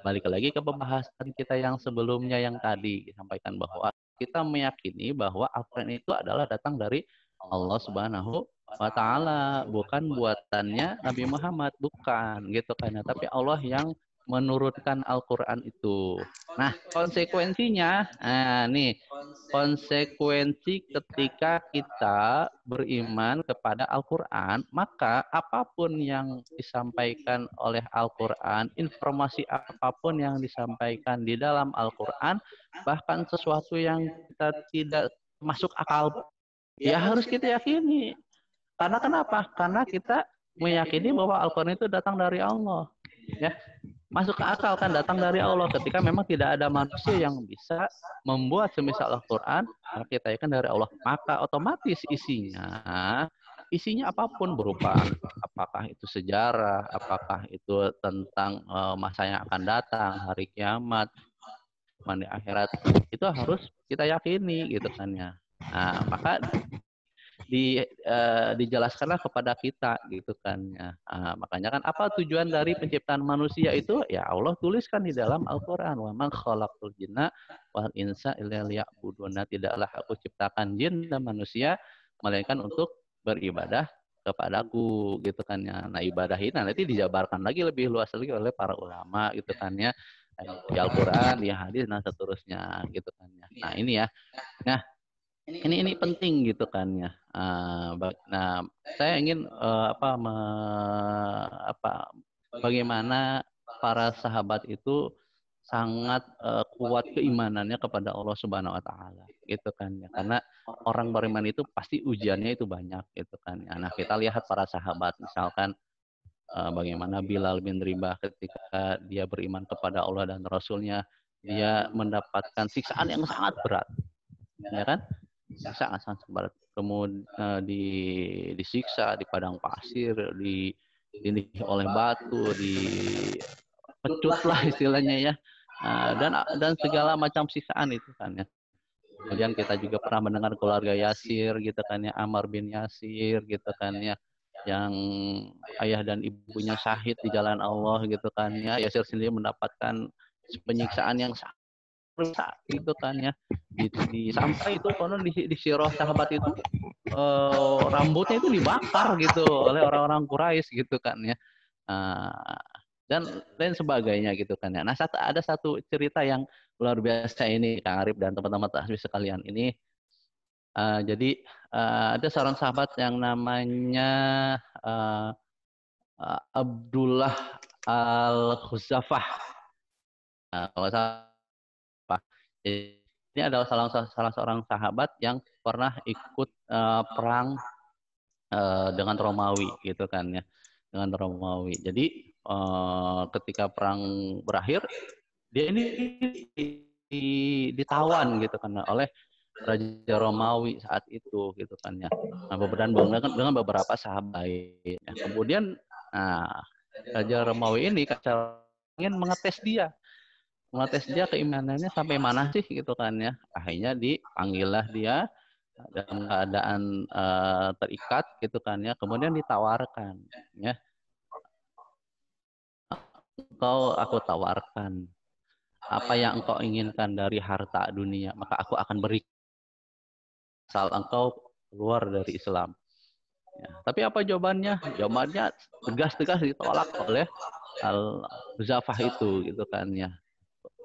balik lagi ke pembahasan kita yang sebelumnya yang tadi disampaikan bahwa kita meyakini bahwa Al-Quran itu adalah datang dari Allah Subhanahu wa taala, bukan buatannya Nabi Muhammad, bukan gitu kan ya. Tapi Allah yang menurunkan Al-Quran itu. Nah, konsekuensinya, nih konsekuensi ketika kita beriman kepada Al-Quran, maka apapun yang disampaikan oleh Al-Quran, informasi apapun yang disampaikan di dalam Al-Quran, bahkan sesuatu yang kita tidak masuk akal, ya harus kita yakini. Karena kenapa? Karena kita meyakini bahwa Al-Quran itu datang dari Allah. Ya, masuk ke akal kan datang dari Allah ketika memang tidak ada manusia yang bisa membuat semisal Al-Quran, maka kita yakin dari Allah, maka otomatis isinya apapun berupa apakah itu sejarah, apakah itu tentang masa yang akan datang, hari kiamat, mandi akhirat, itu harus kita yakini gitu kan ya. Nah, maka dijelaskanlah kepada kita gitu kan ya. Makanya kan apa tujuan dari penciptaan manusia itu, ya Allah tuliskan di dalam Al-Qur'an, wa ma khalaqtul jinna wal insa illa liya'budun. Tidaklah aku ciptakan jin dan manusia melainkan untuk beribadah kepadaku gitu kan ya. Nah, ibadah ini nanti dijabarkan lagi lebih luas lagi oleh para ulama gitu kan ya. Di Al-Qur'an, di hadis dan seterusnya gitu kan ya. Nah, ini ya. Nah, ini penting gitu kan ya. Nah, saya ingin bagaimana para sahabat itu sangat kuat keimanannya kepada Allah Subhanahu wa taala gitu kan ya. Karena orang beriman itu pasti ujiannya itu banyak gitu kan ya. Nah, kita lihat para sahabat misalkan bagaimana Bilal bin Ribah ketika dia beriman kepada Allah dan Rasulnya, dia mendapatkan siksaan yang sangat berat, ya kan? Sangat berat. Kemudian disiksa di padang pasir, ditindih oleh batu, dipecut lah istilahnya ya, dan segala macam siksaan itu kan ya. Kemudian kita juga pernah mendengar keluarga Yasir gitu kan ya, Ammar bin Yasir gitu kan ya, yang ayah dan ibunya syahid di jalan Allah gitu kan ya. Yasir sendiri mendapatkan penyiksaan yang sangat gitu kan ya, sampai itu konon di sirah sahabat itu rambutnya itu dibakar gitu oleh orang-orang Quraisy gitu kan ya, dan lain sebagainya gitu kan ya. Nah, ada satu cerita yang luar biasa ini Kang Arif dan teman-teman tasbih sekalian ini. Jadi ada seorang sahabat yang namanya Abdullah Al-Khuzafah. Kalau salah, ini adalah salah seorang sahabat yang pernah ikut perang dengan Romawi gitu kan ya, dengan Romawi. Jadi ketika perang berakhir, dia ini ditawan gitu kan oleh Raja Romawi saat itu gitu kan ya. Nah, dengan beberapa sahabat. Ya. Kemudian Raja Romawi ini ingin mengetes dia keimanannya sampai mana sih gitu kan ya. Akhirnya dipanggillah dia dalam keadaan terikat gitu kan ya. Kemudian ditawarkan ya, aku tawarkan apa yang engkau inginkan dari harta dunia, maka aku akan beri asal engkau keluar dari Islam. Ya. Tapi apa jawabannya? Jawabannya tegas-tegas ditolak oleh Al-Zafah itu gitu kan ya.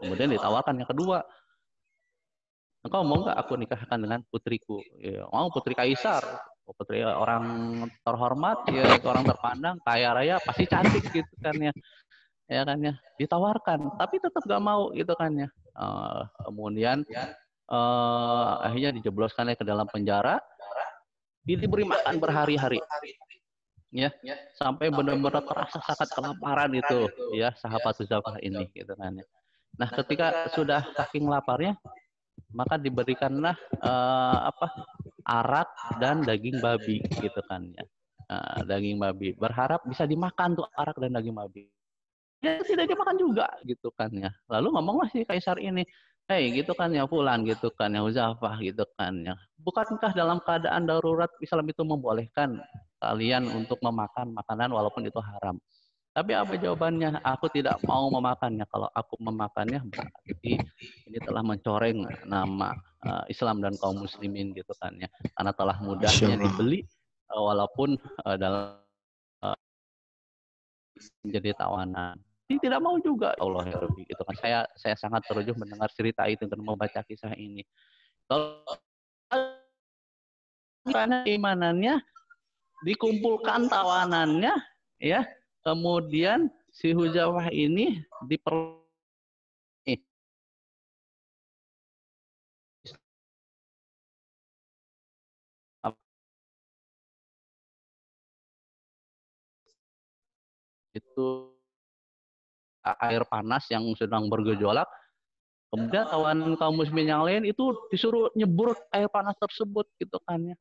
Kemudian ditawarkan yang kedua, engkau mau nggak aku nikahkan dengan putriku? Ya, mau, putri kaisar, putri orang terhormat, ya orang terpandang, kaya raya, pasti cantik gitu kan ya kan ya. Ditawarkan, tapi tetap gak mau gitu kan ya. Kemudian akhirnya dijebloskan ke dalam penjara, diberi makan berhari-hari, ya, sampai benar-benar terasa sangat kelaparan itu, ya sahabat Zafah ini gitu kan ya. Nah, ketika sudah saking laparnya, maka diberikanlah arak dan daging babi gitu kan ya. Daging babi, berharap bisa dimakan tuh arak dan daging babi. Ya tidak dimakan juga gitu kan ya. Lalu ngomonglah si kaisar ini, hei gitu kan ya Fulan gitu kan ya, Uzafah gitu kan ya. Bukankah dalam keadaan darurat Islam itu membolehkan kalian untuk memakan makanan walaupun itu haram? Tapi apa jawabannya? Aku tidak mau memakannya. Kalau aku memakannya berarti ini telah mencoreng nama Islam dan kaum muslimin gitu kan ya. Karena telah Masya mudahnya Allah. dibeli walaupun dalam menjadi tawanan. Ini tidak mau juga Allah ya Rabbi gitu kan. Saya sangat terujung mendengar cerita itu dan membaca kisah ini. Kalau karena keimanannya dikumpulkan tawanannya ya, kemudian si Huzafah ini itu air panas yang sedang bergejolak. Kemudian tawanan kaum muslimin yang lain itu disuruh nyebur air panas tersebut gitu kan ya.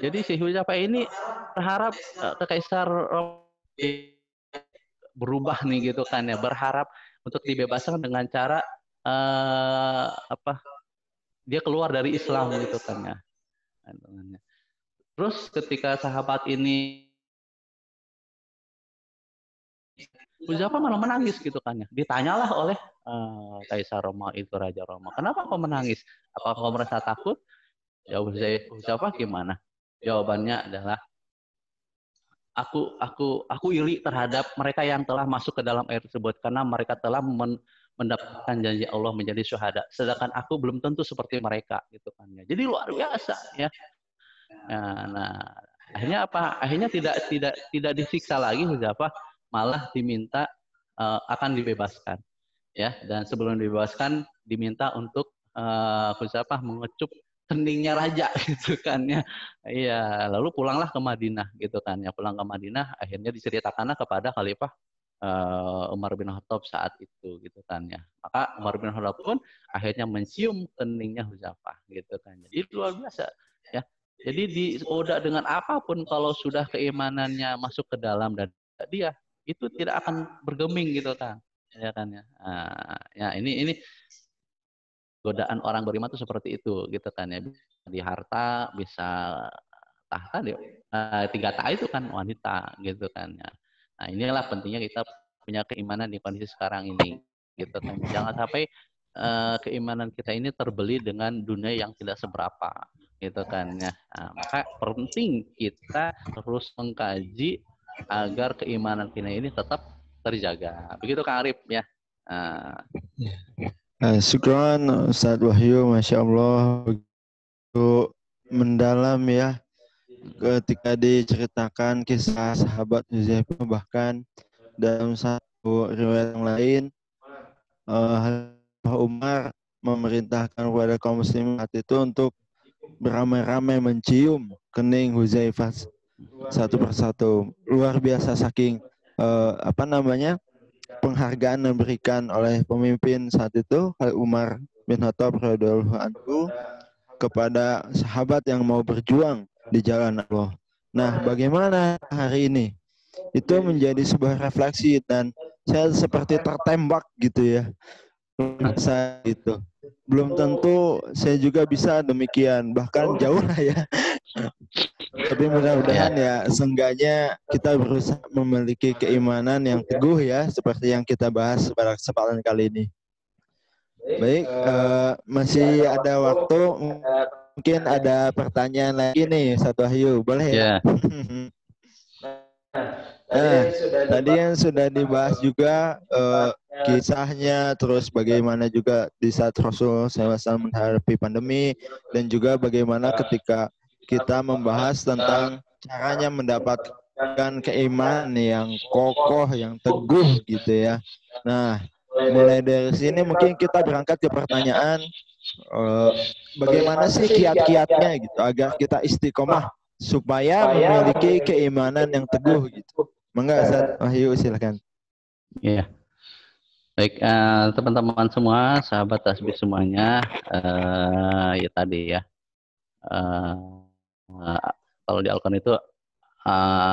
Jadi si Huzafah ini berharap Kaisar berubah nih gitu kan ya, berharap untuk dibebaskan dengan cara apa? Dia keluar dari Islam gitu kan ya. Terus ketika sahabat ini Huzaifa malah menangis gitu kan ya. Ditanyalah oleh Kaisar Roma itu, Raja Roma, kenapa kau menangis? Apakah kau merasa takut? Jawab Huzaifa gimana? Jawabannya adalah aku iri terhadap mereka yang telah masuk ke dalam air tersebut karena mereka telah mendapatkan janji Allah menjadi syuhada. Sedangkan aku belum tentu seperti mereka gitu kan ya. Jadi luar biasa ya. Nah, akhirnya apa? Akhirnya tidak disiksa lagi Huzaifa, malah diminta akan dibebaskan ya, dan sebelum dibebaskan diminta untuk Huzaifa mengecup keningnya raja gitu kan ya. Iya, lalu pulanglah ke Madinah gitu kan ya. Pulang ke Madinah akhirnya diceritakanlah kepada Khalifah Umar bin Khattab saat itu gitu kan ya. Maka Umar bin Khattab pun akhirnya mencium keningnya Huzaifa gitu kan. Jadi luar biasa ya. Jadi digoda dengan apapun kalau sudah keimanannya masuk ke dalam dan dia itu tidak akan bergeming gitu kan. Ya kan ya. Nah, ya ini godaan orang beriman itu seperti itu gitu kan ya. Di harta bisa tahta deh. Tiga ta itu kan wanita gitu kan ya. Nah, inilah pentingnya kita punya keimanan di kondisi sekarang ini gitu kan. Jangan sampai keimanan kita ini terbeli dengan dunia yang tidak seberapa gitu kan ya. Nah, maka penting kita terus mengkaji agar keimanan kita ini tetap terjaga. Begitu Kang Arif ya. Nah, Syukran Ustadz Wahyu, Masya Allah, begitu mendalam ya ketika diceritakan kisah sahabat Huzaifah, bahkan dalam satu riwayat yang lain Khalifah Umar memerintahkan kepada kaum muslimin saat itu untuk beramai-ramai mencium kening Huzaifah satu persatu. Luar biasa saking penghargaan yang diberikan oleh pemimpin saat itu Umar bin Khattab radhiyallahu anhu kepada sahabat yang mau berjuang di jalan Allah. Nah, bagaimana hari ini? Itu menjadi sebuah refleksi dan saya seperti tertembak gitu ya. Saya itu belum tentu saya juga bisa demikian, bahkan jauh lah ya. Tapi mudah-mudahan ya seenggaknya kita berusaha memiliki keimanan yang teguh ya, seperti yang kita bahas pada kesempatan kali ini. Baik, masih ada waktu, mungkin ada pertanyaan lagi nih, Satu Wahyu, boleh ya? Nah, tadi yang sudah dibahas juga kisahnya, terus bagaimana juga di saat Rasul SAW menghadapi pandemi, dan juga bagaimana ketika kita membahas tentang caranya mendapatkan keimanan yang kokoh, yang teguh gitu ya. Nah, mulai dari sini mungkin kita berangkat ke pertanyaan bagaimana sih kiat-kiatnya gitu agar kita istiqomah supaya memiliki keimanan yang teguh gitu. Mangga Ustaz Wahyu silakan. Iya. Baik, teman-teman semua, sahabat tasbih semuanya, ya tadi ya. Kalau di Al-Quran itu,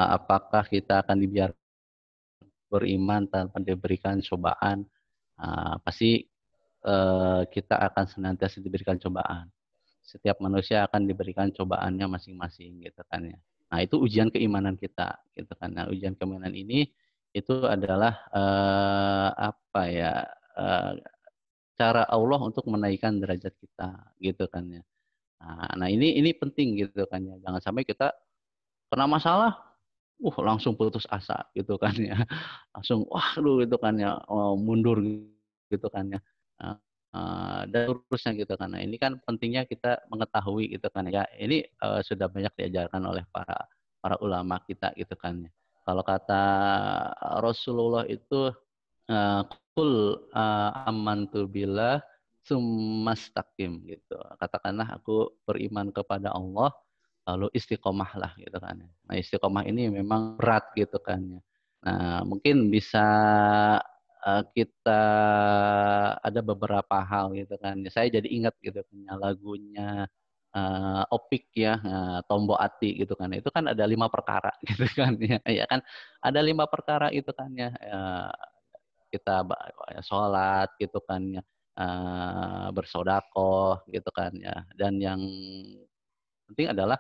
apakah kita akan dibiarkan beriman tanpa diberikan cobaan? Pasti kita akan senantiasa diberikan cobaan. Setiap manusia akan diberikan cobaannya masing-masing gitu kan ya. Nah, itu ujian keimanan kita gitu kan. Nah, ujian keimanan ini itu adalah apa ya, cara Allah untuk menaikkan derajat kita, gitu kan ya. Nah ini penting gitu kan ya. Jangan sampai kita kena masalah, langsung putus asa gitu kan ya. Langsung waduh gitu kan ya, mundur gitu kan ya. Dan terusnya gitu kan. Nah, ini kan pentingnya kita mengetahui gitu kan ya. Ini sudah banyak diajarkan oleh para ulama kita gitu kan ya. Kalau kata Rasulullah itu kul amantu billah summastaqim gitu. Katakanlah aku beriman kepada Allah lalu istiqomahlah gitu kan. Nah, istiqomah ini memang berat gitu kan ya. Nah, mungkin bisa kita ada beberapa hal gitu kan. Saya jadi ingat gitu kan ya, lagunya Opik ya, Tombo Ati gitu kan. Itu kan ada 5 perkara gitu kan ya. Ya kan ada 5 perkara itu kan ya. Kita sholat gitu kan ya, bersodakoh gitu kan ya. Dan yang penting adalah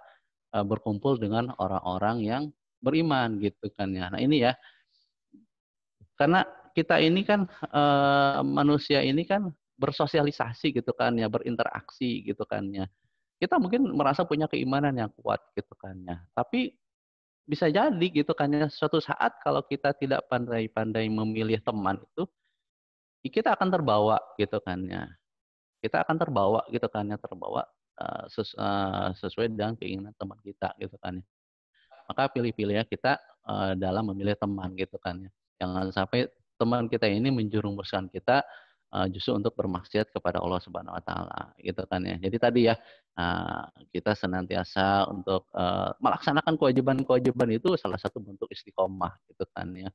berkumpul dengan orang-orang yang beriman gitu kan ya. Nah ini ya, karena kita ini kan manusia ini kan bersosialisasi gitu kan ya, berinteraksi gitu kan ya. Kita mungkin merasa punya keimanan yang kuat gitu kan ya. Tapi bisa jadi gitu kan ya, suatu saat kalau kita tidak pandai-pandai memilih teman itu, kita akan terbawa gitu kan ya. Kita akan terbawa gitu kan ya, terbawa sesuai dengan keinginan teman kita gitu kan ya. Maka pilih-pilih ya kita dalam memilih teman gitu kan ya. Jangan sampai teman kita ini menjerumuskan kita justru untuk bermaksiat kepada Allah Subhanahu wa taala gitu kan ya. Jadi tadi ya kita senantiasa untuk melaksanakan kewajiban-kewajiban itu salah satu bentuk istiqomah gitu kan ya.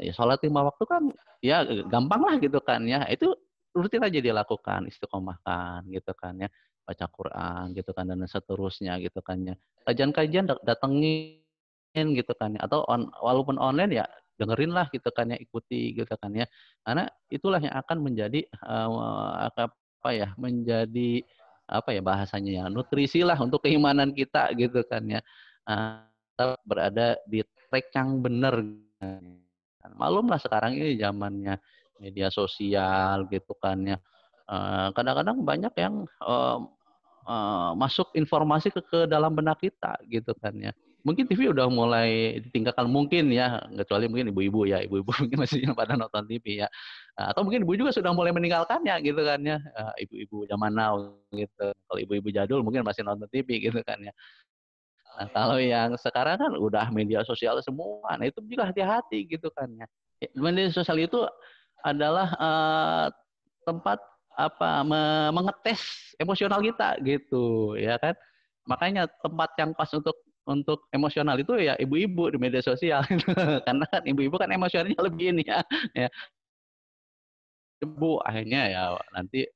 Ya sholat 5 waktu kan ya gampang lah gitu kan ya. Itu rutin aja dilakukan, istiqomahkan gitu kan ya. Baca Quran gitu kan dan seterusnya gitu kan ya. Kajian-kajian datengin gitu kan ya. Atau walaupun online ya dengerin lah gitu kan ya, ikuti gitu kan ya. Karena itulah yang akan menjadi apa ya, menjadi apa ya bahasanya ya, nutrisi lah untuk keimanan kita gitu kan ya. Kita berada di track yang benar. Malum lah sekarang ini zamannya media sosial gitu kan ya. Kadang-kadang banyak yang masuk informasi ke dalam benak kita gitu kan ya. Mungkin TV udah mulai ditinggalkan mungkin ya, kecuali mungkin ibu-ibu ya, ibu-ibu mungkin masih pada nonton TV ya. Atau mungkin ibu juga sudah mulai meninggalkannya gitu kan ya. Ibu-ibu zaman now gitu. Kalau ibu-ibu jadul mungkin masih nonton TV gitu kan ya. Nah, kalau yang sekarang kan udah media sosial semua. Nah, itu juga hati-hati gitu kan ya. Media sosial itu adalah tempat apa mengetes emosional kita gitu, ya kan. Makanya tempat yang pas untuk emosional itu ya ibu-ibu di media sosial gitu. Karena kan ibu-ibu kan emosionalnya lebih ini ya. Ya, ibu akhirnya ya nanti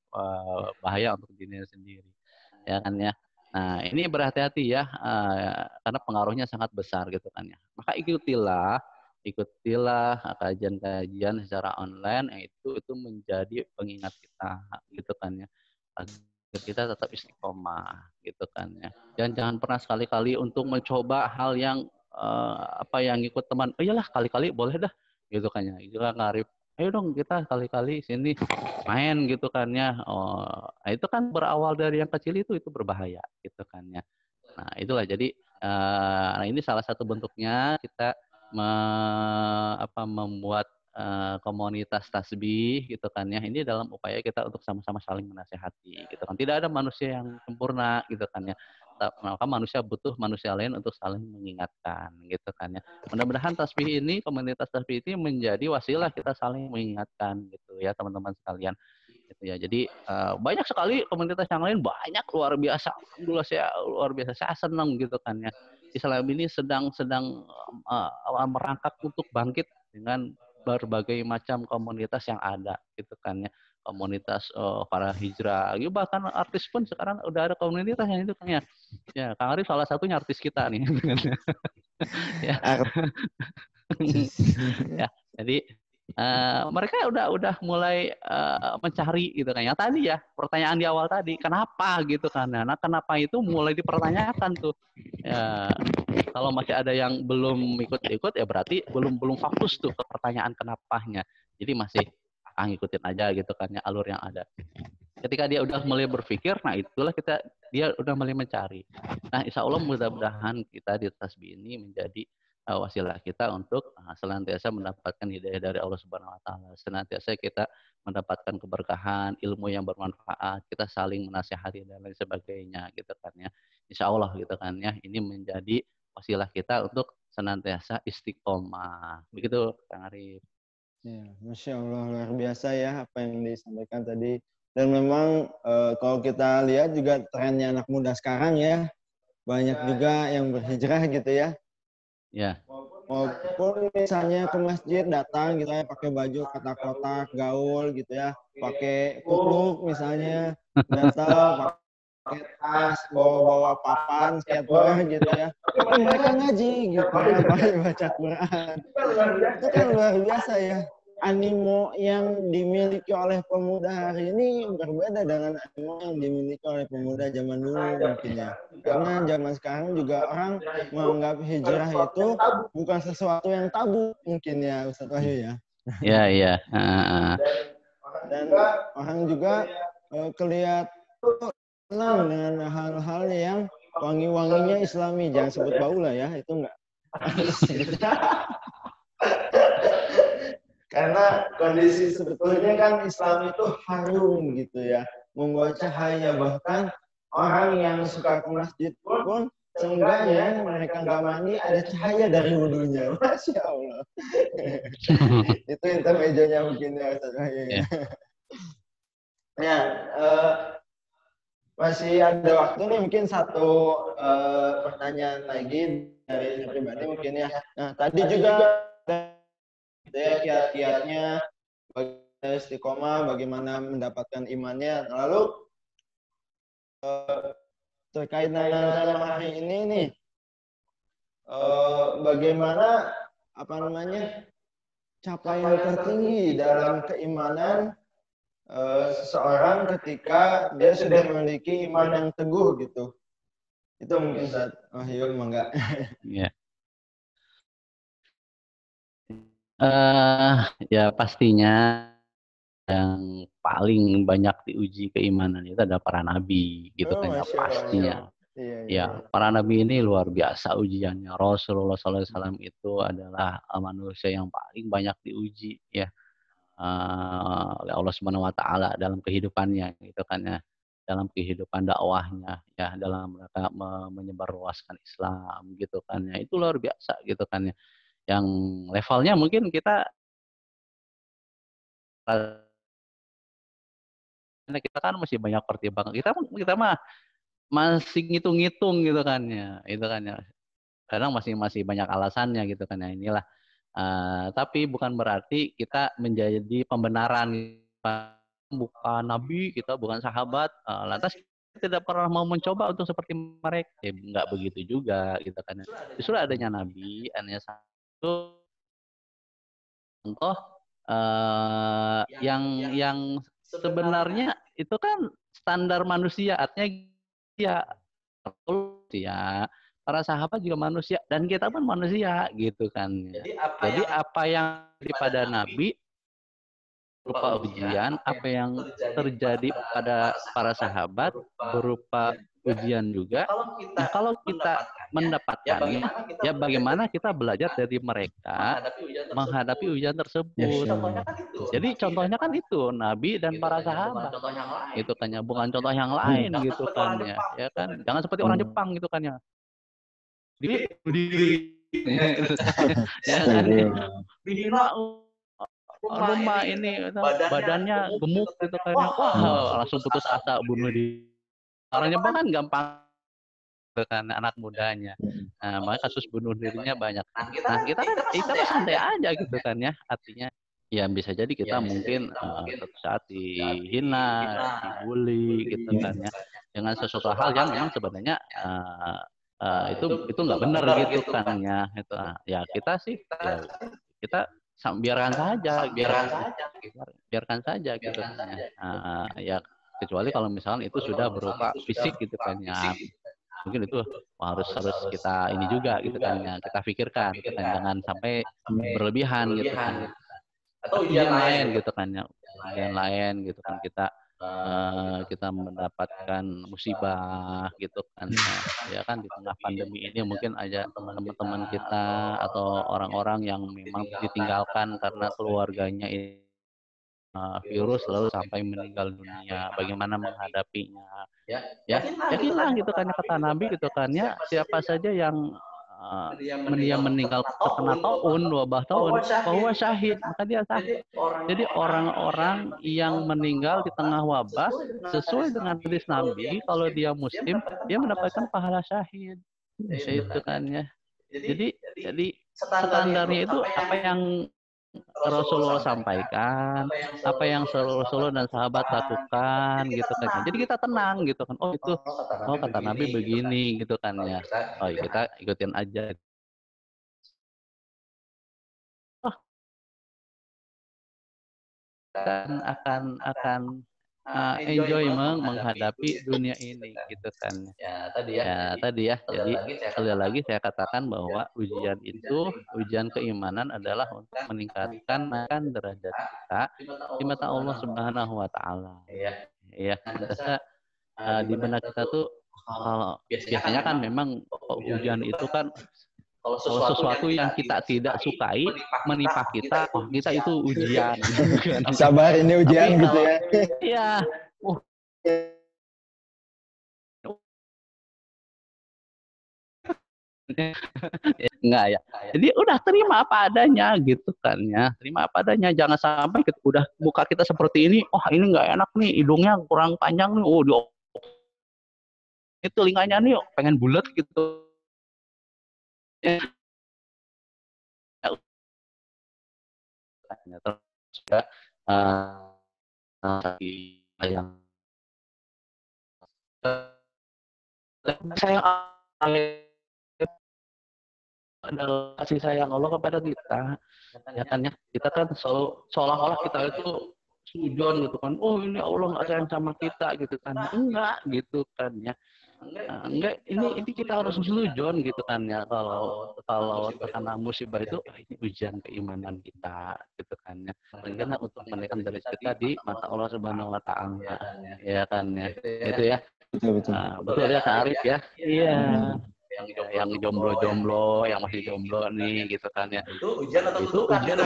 bahaya untuk dirinya sendiri. Ya kan ya. Nah, ini berhati-hati ya, karena pengaruhnya sangat besar gitu kan ya. Maka ikutilah kajian-kajian secara online, itu menjadi pengingat kita gitu kan ya. Agar kita tetap istiqomah gitu kan ya. Dan jangan pernah sekali-kali untuk mencoba hal yang apa yang ikut teman. Oh iyalah kali-kali boleh dah gitu kan ya. Itulah ngarip. Ayo dong kita kali-kali sini main gitu kan ya. Nah itu kan berawal dari yang kecil itu berbahaya gitu kan ya. Nah itulah jadi nah ini salah satu bentuknya kita membuat komunitas tasbih gitu kan ya. Ini dalam upaya kita untuk sama-sama saling menasehati gitu kan. Tidak ada manusia yang sempurna gitu kan ya. Maka manusia butuh manusia lain untuk saling mengingatkan gitu kan ya. Mudah-mudahan tasbih ini, komunitas tasbih ini menjadi wasilah kita saling mengingatkan gitu ya teman-teman sekalian gitu ya. Jadi banyak sekali komunitas yang lain banyak luar biasa. Alhamdulillah saya luar biasa. Saya senang gitu kan ya. Islam ini sedang merangkak untuk bangkit dengan berbagai macam komunitas yang ada gitu kan ya. Komunitas para hijrah. Bahkan artis pun sekarang udah ada komunitas yang itu kan ya. Ya, Kang Arif salah satunya artis kita nih. Ya. Artis. Ya, jadi mereka udah mulai mencari gitu kan. Yang tadi ya, pertanyaan di awal tadi, kenapa gitu kan. Nah, kenapa itu mulai dipertanyakan tuh. Ya, kalau masih ada yang belum ikut-ikut ya berarti belum fokus tuh ke pertanyaan kenapanya. Jadi masih ngikutin aja gitu kan ya alur yang ada. Ketika dia udah mulai berpikir, nah itulah dia udah mulai mencari. Nah, insya Allah mudah-mudahan kita di Tasbih ini menjadi wasilah kita untuk senantiasa mendapatkan hidayah dari Allah Subhanahu Wa Taala. Senantiasa kita mendapatkan keberkahan, ilmu yang bermanfaat, kita saling menasihati dan lain sebagainya, gitu kan ya. Insya Allah gitu kan ya. Ini menjadi wasilah kita untuk senantiasa istiqomah. Begitu, Kang Arif. Ya, Masya Allah, luar biasa ya apa yang disampaikan tadi. Dan memang kalau kita lihat juga trennya anak muda sekarang ya, banyak juga yang berhijrah gitu ya. Ya. Maupun misalnya ke masjid datang gitu ya, pakai baju kotak-kotak, gaul gitu ya, pakai kupluk misalnya, datang pakai tas, bawa papan, skateboard gitu ya. Tapi mereka ngaji gitu ya, baca Quran. Itu kan luar biasa ya. Animo yang dimiliki oleh pemuda hari ini berbeda dengan animo yang dimiliki oleh pemuda zaman dulu mungkin ya. Karena zaman sekarang juga orang menganggap hijrah itu bukan sesuatu yang tabu mungkin ya Ustaz Wahyu ya. Iya, iya. Dan orang juga kelihatan senang dengan hal-hal yang wangi-wanginya Islami. Jangan sebut bau lah ya, itu enggak. Karena kondisi sebetulnya kan Islam itu harum gitu ya, membawa cahaya, bahkan orang yang suka ke masjid pun seenggaknya mereka nggak mandi ada cahaya dari wudhunya. Masya Allah. Itu intermezzonya mungkin ya Ustaz Wahyu ya. Ya, masih ada waktu nih mungkin satu pertanyaan lagi dari saya pribadi mungkin ya. Nah, tadi juga ya kiat-kiatnya bagaimana istiqomah, bagaimana mendapatkan imannya. Lalu terkait dengan tema hari ini nih, bagaimana apa namanya capaian tertinggi dalam keimanan seseorang ketika dia sudah memiliki iman yang teguh gitu. Itu mungkin Ustaz Wahyu mangga. Iya. Ya pastinya yang paling banyak diuji keimanan itu ada para nabi gitu kan ya pastinya. Ya, para nabi ini luar biasa ujiannya. Rasulullah SAW itu adalah manusia yang paling banyak diuji ya oleh Allah Subhanahu Wa Taala dalam kehidupannya gitu kan ya, dalam kehidupan dakwahnya ya, dalam mereka menyebarluaskan Islam gitu kan ya, itu luar biasa gitu kan ya. Yang levelnya mungkin kita kan masih banyak pertimbangan. Kita mah masih ngitung-ngitung gitu kan ya. Itu kan ya. Kadang masih banyak alasannya gitu kan ya. Inilah. Tapi bukan berarti kita menjadi pembenaran, bukan nabi, kita bukan sahabat. Lantas kita tidak pernah mau mencoba untuk seperti mereka. Ya, enggak begitu juga gitu kan ya. Justru adanya nabi, adanya satu contoh yang sebenarnya itu kan standar manusia, artinya ya para sahabat juga manusia dan kita pun manusia gitu kan. Jadi apa yang pada Nabi berupa ujian, apa yang terjadi pada para sahabat berupa ujian juga. Nah, kalau kita mendapatkannya, ya bagaimana kita belajar dari mereka menghadapi ujian tersebut. Jadi contohnya kan itu Nabi dan para sahabat. Itu kan ya, bukan contoh yang lain gitu kan ya. Ya kan, jangan seperti orang Jepang gitu kan ya. Diri ya kan. Dihina rumah ini badannya gemuk gitu kan. Wah, langsung putus asa bunuh diri. Orang Jepang kan gampang kan anak mudanya. Nah, makanya kasus bunuh dirinya banyak. Nah, kita kan santai aja gitu kan ya. Artinya ya bisa jadi kita mungkin suatu saat dihina, dibully gitu kan ya. Dengan sesuatu hal yang memang sebenarnya itu nggak benar gitu kan ya. Itu ya kita sih ya kita biarkan saja, biarkan saja gitu kan ya. Ya kecuali kalau misalnya itu sudah berupa fisik gitu kan ya, mungkin itu harus kita ini juga gitu kan ya, kita pikirkan gitu kan, jangan sampai berlebihan gitu kan. Atau ujian lain gitu kan ya, ujian lain gitu kan, kita mendapatkan musibah gitu kan ya kan, di tengah pandemi ini mungkin aja teman-teman kita atau orang-orang yang memang ditinggalkan karena keluarganya virus lalu sampai meninggal dunia, bagaimana menghadapinya. Ya, yakinlah gitu kan ya, kata Nabi gitu kan ya, siapa saja yang meninggal terkena taun, wabah taun, bahwa syahid, maka dia syahid. Jadi orang-orang yang meninggal di tengah wabah sesuai dengan hadis Nabi, kalau dia muslim, dia mendapatkan pahala syahid. Itu kan ya. Jadi standarnya itu apa yang Rasulullah sampaikan, apa yang Rasulullah dan sahabat lakukan gitu kan ya. Jadi kita tenang gitu kan. Oh itu, oh kata Nabi begini gitu kan ya. Oh kita ikutin aja. Oh kan akan enjoy menghadapi dunia ini gitu kan. Ya tadi ya. Jadi sekali lagi saya katakan bahwa ujian itu, ujian keimanan adalah untuk meningkatkan derajat kita di mata Allah Subhanahu wa taala. Ya, biasa di benak kita tuh kalau biasanya kan memang ujian itu kan kalau sesuatu yang kita tidak sukai menimpa kita, oh kita itu ujian. Sabar, ini ujian gitu ya. Iya. Enggak ya. Jadi udah terima apa adanya gitu kan ya. Terima apa adanya. Jangan sampai kita udah buka kita seperti ini, oh ini nggak enak nih, hidungnya kurang panjang nih. Oh, itu telinganya nih pengen bulat gitu. Ya, terus juga yang sayang adalah kasih sayang Allah kepada kita, ya kan ya, kita kan seolah-olah kita itu sujon gitu kan, oh ini Allah nggak sayang sama kita gitu kan, enggak gitu kan ya. Enggak, ini kita harus sujon gitu kan ya, kalau terkena musibah itu ini ujian keimanan kita gitu kan ya, karena untuk menaikkan derajat kita di mata Allah Subhanahu wa taala, ya kan ya, itu ya. Betul. Betul ya Kak Arif ya. Iya. Yang jomblo-jomblo, yang masih jomblo nih gitu kan ya. Itu ujian atau kutukan gitu.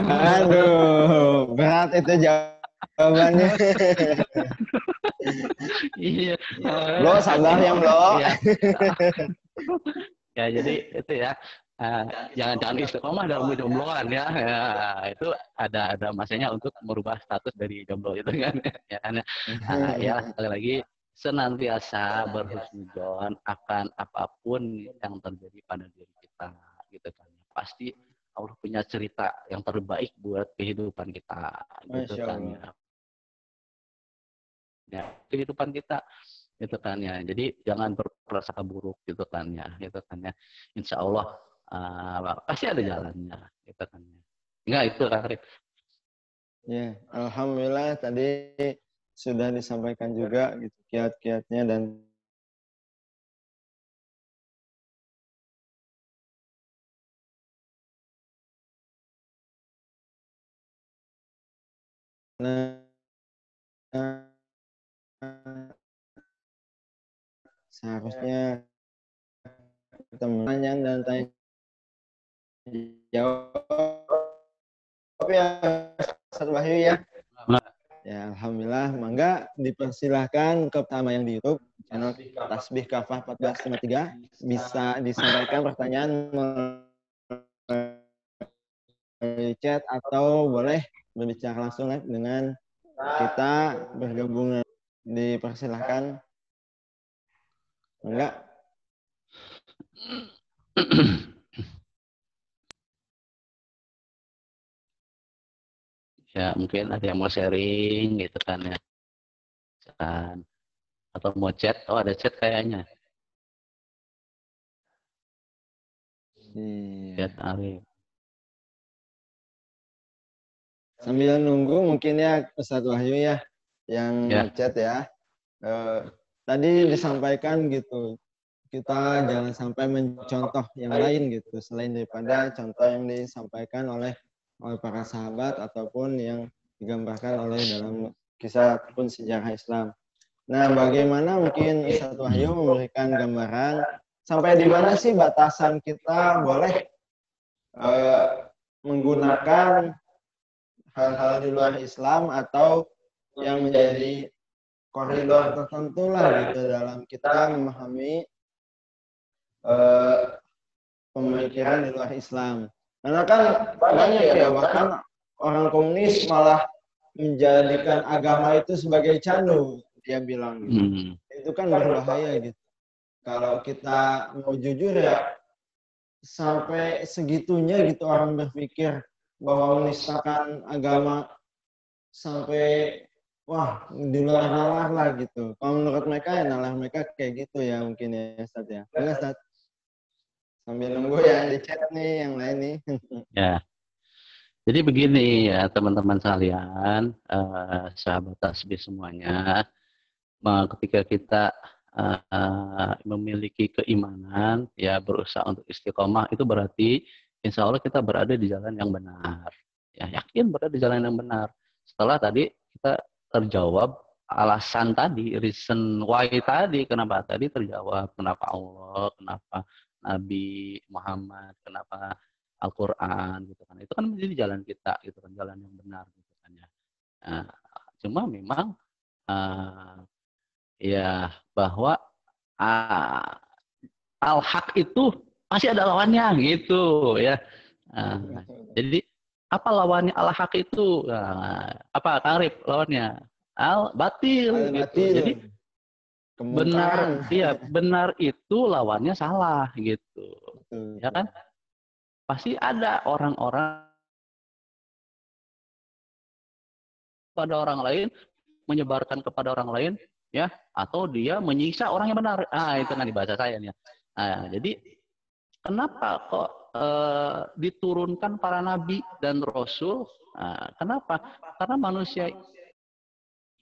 Aduh, berat itu jawabannya. Iya. Bro, sabar ya, Bro. Ya, jadi itu ya. Jangan istiqomah dalam kejombloan ya. Itu ada masanya untuk merubah status dari jomblo itu kan. Ya kan ya. Ya sekali lagi senantiasa berhusnudzon akan apapun yang terjadi pada diri kita gitu kan. Pasti Allah punya cerita yang terbaik buat kehidupan kita gitu kan ya. Ya, kehidupan kita gitu kan ya. Jadi jangan berprasangka buruk gitu kan ya. Gitu kan ya. Insya Allah pasti ada jalannya gitu kan ya. Enggak itu Kak Arif. Ya, alhamdulillah tadi sudah disampaikan juga gitu kiat-kiatnya dan seharusnya kita menanya dan tanya jawab ya Ustaz Wahyu ya. Ya, alhamdulillah, mangga dipersilahkan ke pertama yang di YouTube channel Tasbih Kafah 1453 bisa disampaikan pertanyaan melalui chat atau boleh berbicara langsung dengan kita bergabung. Dipersilahkan. Enggak? Ya mungkin ada yang mau sharing gitu kan ya. Kan. Atau mau chat, oh ada chat kayaknya. Iya. Chat Arif. Sambil nunggu mungkin ya Ustadz Wahyu ya yang chat ya. Tadi disampaikan gitu, kita jangan sampai mencontoh yang lain gitu selain daripada contoh yang disampaikan oleh para sahabat ataupun yang digambarkan oleh dalam kisah ataupun sejarah Islam. Nah, bagaimana mungkin Ustadz Wahyu memberikan gambaran sampai di mana sih batasan kita boleh menggunakan hal-hal di luar Islam atau yang menjadi koridor tertentu lah gitu dalam kita memahami pemikiran di luar Islam. Karena kan banyak ya, bahkan orang komunis malah menjadikan agama itu sebagai candu, dia bilang gitu. Itu kan berbahaya gitu. Kalau kita mau jujur ya, sampai segitunya gitu orang berpikir bahwa menistakan agama sampai wah di luar nalar lah gitu. Kalau menurut mereka ya nalar mereka kayak gitu ya mungkin ya Ustaz ya. Enggak Ustaz? Sambil nunggu yang di chat nih yang lain nih. Ya. Jadi begini ya teman-teman sekalian, sahabat tasbih semuanya, ketika kita memiliki keimanan, ya berusaha untuk istiqomah, itu berarti insya Allah kita berada di jalan yang benar. Ya, yakin berada di jalan yang benar. Setelah tadi kita terjawab alasan tadi, reason why tadi, kenapa tadi terjawab, kenapa Allah, kenapa Nabi Muhammad, kenapa Al-Quran, gitu kan. Itu kan menjadi jalan kita, gitu kan, jalan yang benar, gitu kan ya. Nah, cuma memang ya bahwa al-haq itu pasti ada lawannya gitu ya. Jadi apa lawannya al-haq itu? Apa Karib lawannya? Al-batil gitu. Jadi benar, iya benar itu lawannya salah gitu. Ya kan? Pasti ada orang-orang pada orang lain menyebarkan kepada orang lain ya, atau dia menyiksa orang yang benar. Itu kan di bahasa saya nih. Jadi kenapa kok diturunkan para nabi dan rasul? Kenapa? Karena manusia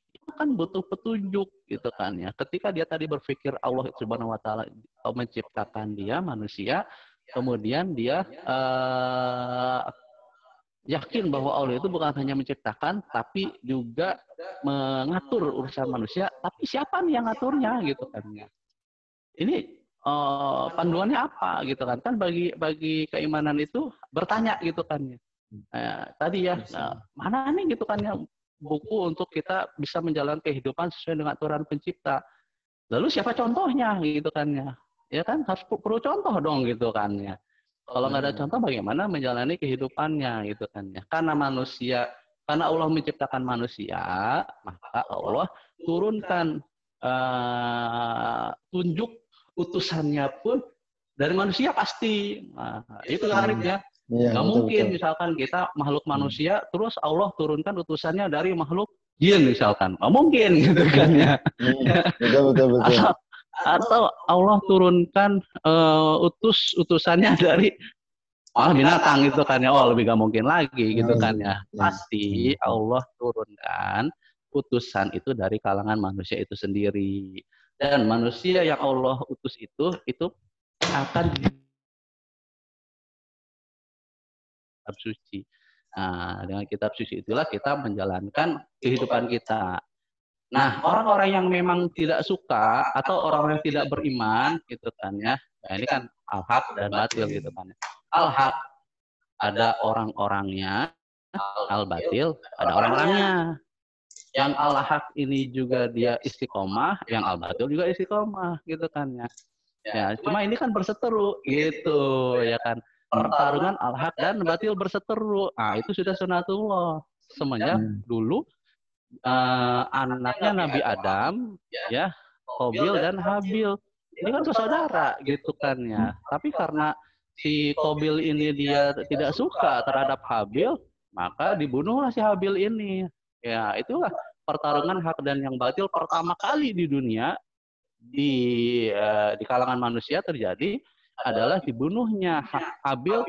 itu kan butuh petunjuk gitu kan ya. Ketika dia tadi berpikir Allah Subhanahu wa taala menciptakan dia manusia, kemudian dia yakin bahwa Allah itu bukan hanya menciptakan, tapi juga mengatur urusan manusia. Tapi siapa nih yang ngaturnya gitu kan ya? Ini panduannya apa gitu kan? Kan bagi keimanan itu bertanya gitu kan ya. Tadi ya, mana nih gitu kan ya buku untuk kita bisa menjalani kehidupan sesuai dengan aturan pencipta. Lalu siapa contohnya gitu kan ya? Ya kan harus perlu contoh dong gitu kan ya. Kalau nggak ada contoh bagaimana menjalani kehidupannya gitu kan ya. Karena Allah menciptakan manusia, maka Allah turunkan tunjuk utusannya pun dari manusia pasti. Itu kan ya. Nggak mungkin misalkan kita makhluk manusia, terus Allah turunkan utusannya dari makhluk jin misalkan. Nggak mungkin gitu kan ya. Betul. Atau Allah turunkan utusannya dari binatang gitu kan ya. Lebih gak mungkin lagi gitu kan ya. Pasti Allah turunkan utusan itu dari kalangan manusia itu sendiri. Dan manusia yang Allah utus itu akan kitab suci. Dengan kitab suci itulah kita menjalankan kehidupan kita. Nah, orang-orang yang memang tidak suka atau orang yang tidak beriman gitu kan ya. Ini kan al-haq dan batil gitu kan. Al-haq ada orang-orangnya, al-batil ada orang-orangnya. Yang al-haq ini juga dia istiqomah, yang al-batil juga istiqomah gitu kan ya. Ya, cuma ini kan berseteru gitu ya kan. Pertarungan al-haq dan batil berseteru. Itu sudah sunatullah. Semenjak dulu anaknya Nabi Adam ya, Qabil dan Habil ini kan bersaudara gitu kan ya. Tapi karena si Qabil ini dia tidak suka terhadap Habil, maka dibunuhlah si Habil ini. Ya, itulah pertarungan hak dan yang batil pertama kali di dunia di kalangan manusia terjadi adalah dibunuhnya Habil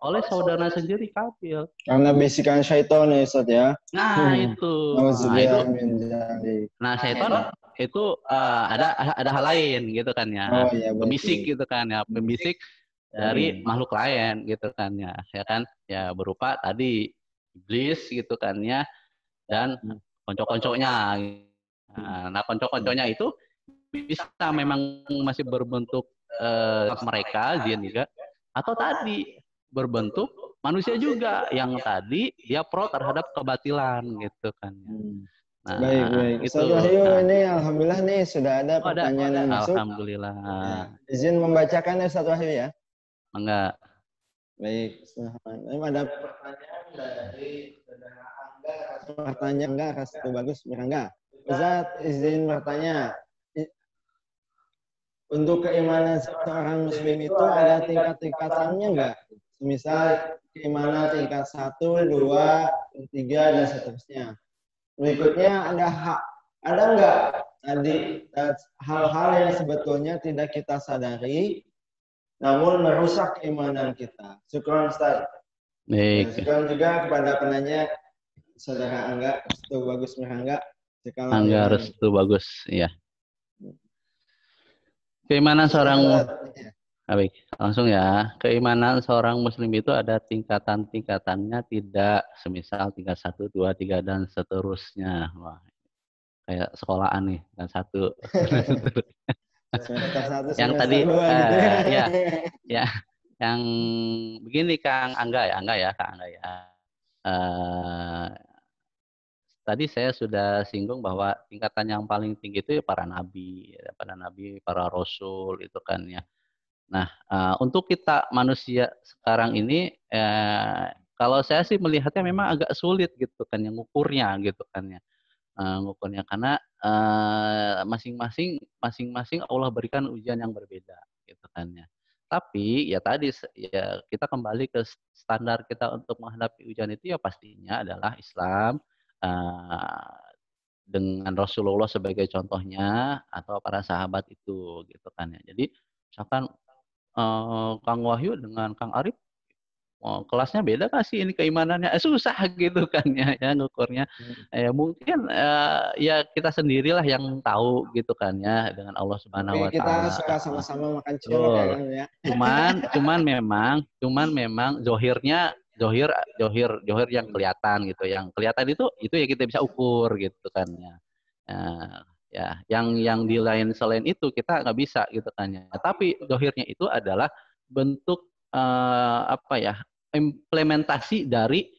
oleh saudara sendiri kafir. Karena bisikan syaitan ya Ustaz ya. Nah, itu. Nauzubillah min dzalik. Nah, syaitan itu ada hal lain gitu kan ya. Oh iya, Pembisik baik. gitu kan ya, pembisik dari makhluk lain gitu kan ya. Ya kan? Ya berupa tadi iblis gitu kan ya, dan konco-konconya. Nah, konco-konconya itu bisa memang masih berbentuk mereka jin juga, atau tadi berbentuk manusia juga yang tadi dia pro terhadap kebatilan gitu kan ya. Baik, Nah, baik. itu. Ustaz Wahyu, Nah, ini alhamdulillah nih sudah ada oh, ada. pertanyaan yang masuk. Alhamdulillah. Ya, izin membacakan ya Ustaz Wahyu ya. Enggak. Baik, ini ada pertanyaan dari saudara Angga. Pertanyaan enggak, Restu Bagus Mirangga. Ustaz, izin bertanya. Untuk keimanan seorang muslim itu ada tingkat-tingkatannya enggak? Misal keimanan tingkat 1, 2, 3 dan seterusnya. Berikutnya ada enggak tadi hal-hal yang sebetulnya tidak kita sadari namun merusak keimanan kita. Syukron Ustaz. Baik. Syukron juga kepada penanya saudara Angga Restu Bagus Mirangga. Angga Restu Bagus, ya. Keimanan seorang baik, langsung ya. Keimanan seorang muslim itu ada tingkatan-tingkatannya, tidak semisal tingkat 1, 2, 3 dan seterusnya. Wah, kayak sekolahan nih, dan 1. Yang tadi ya, yang begini Kang Angga ya, Kang Angga ya. Tadi saya sudah singgung bahwa tingkatan yang paling tinggi itu para nabi, para rasul itu kan ya. Nah, untuk kita manusia sekarang ini, kalau saya sih melihatnya memang agak sulit gitu kan yang ngukurnya gitu kan ya. Ngukurnya karena masing-masing Allah berikan ujian yang berbeda gitu kan ya. Tapi ya tadi ya kita kembali ke standar kita untuk menghadapi ujian itu ya pastinya adalah Islam, dengan Rasulullah sebagai contohnya atau para sahabat itu gitu kan ya. Jadi misalkan Kang Wahyu dengan Kang Arif, kelasnya beda nggak sih ini keimanannya? Susah gitu kan ya ngukurnya. Mungkin ya kita sendirilah yang tahu gitu kan ya dengan Allah Subhanahu Wa Taala. Kita suka sama-sama makan cilok ya. Cuman memang zohir yang kelihatan gitu. Yang kelihatan itu ya kita bisa ukur gitu kan ya. Ya, yang di lain selain itu kita nggak bisa gitu kan ya. Tapi zohirnya itu adalah bentuk implementasi dari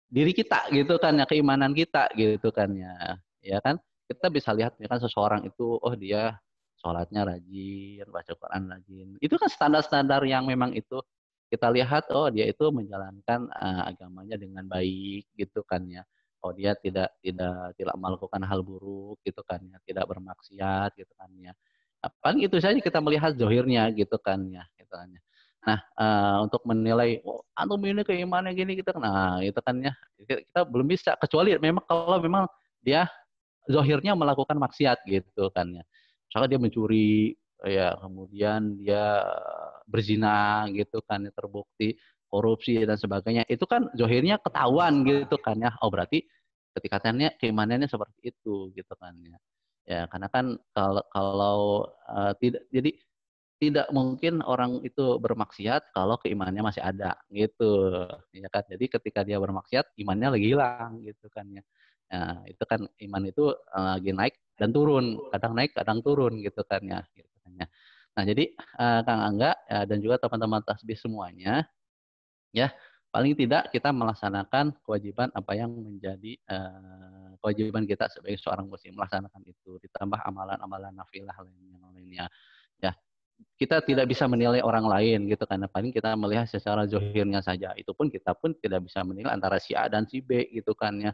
diri kita gitu kan ya, keimanan kita gitu kan ya kan kita bisa lihat ya kan seseorang itu dia sholatnya rajin, baca Quran rajin, itu kan standar-standar yang memang itu kita lihat dia itu menjalankan agamanya dengan baik gitu kan ya, dia tidak melakukan hal buruk gitu kan ya, tidak bermaksiat gitu kan ya, paling itu saja kita melihat zohirnya gitu kan ya. Nah, untuk menilai, antum ini keimanan gini gitu, nah itu kan ya, kita belum bisa, kecuali memang kalau memang dia zohirnya melakukan maksiat gitu kan ya. Misalnya dia mencuri, ya kemudian dia berzina gitu kan, terbukti korupsi dan sebagainya, itu kan zohirnya ketahuan gitu kan ya, berarti ketikatnya keimanannya seperti itu gitu kan ya. Ya karena kan kalau tidak, jadi tidak mungkin orang itu bermaksiat kalau keimanannya masih ada gitu ya kan. Jadi ketika dia bermaksiat imannya lagi hilang gitu kan ya. Nah, itu kan iman itu lagi naik dan turun, kadang naik kadang turun gitu kan ya, Nah, jadi Kang Angga dan juga teman-teman tasbih semuanya ya, paling tidak kita melaksanakan kewajiban apa yang menjadi kewajiban kita sebagai seorang muslim, melaksanakan itu ditambah amalan-amalan nafilah lainnya ya. Kita tidak bisa menilai orang lain gitu karena paling kita melihat secara zohirnya saja, itu pun kita pun tidak bisa menilai antara si A dan si B gitu kan ya.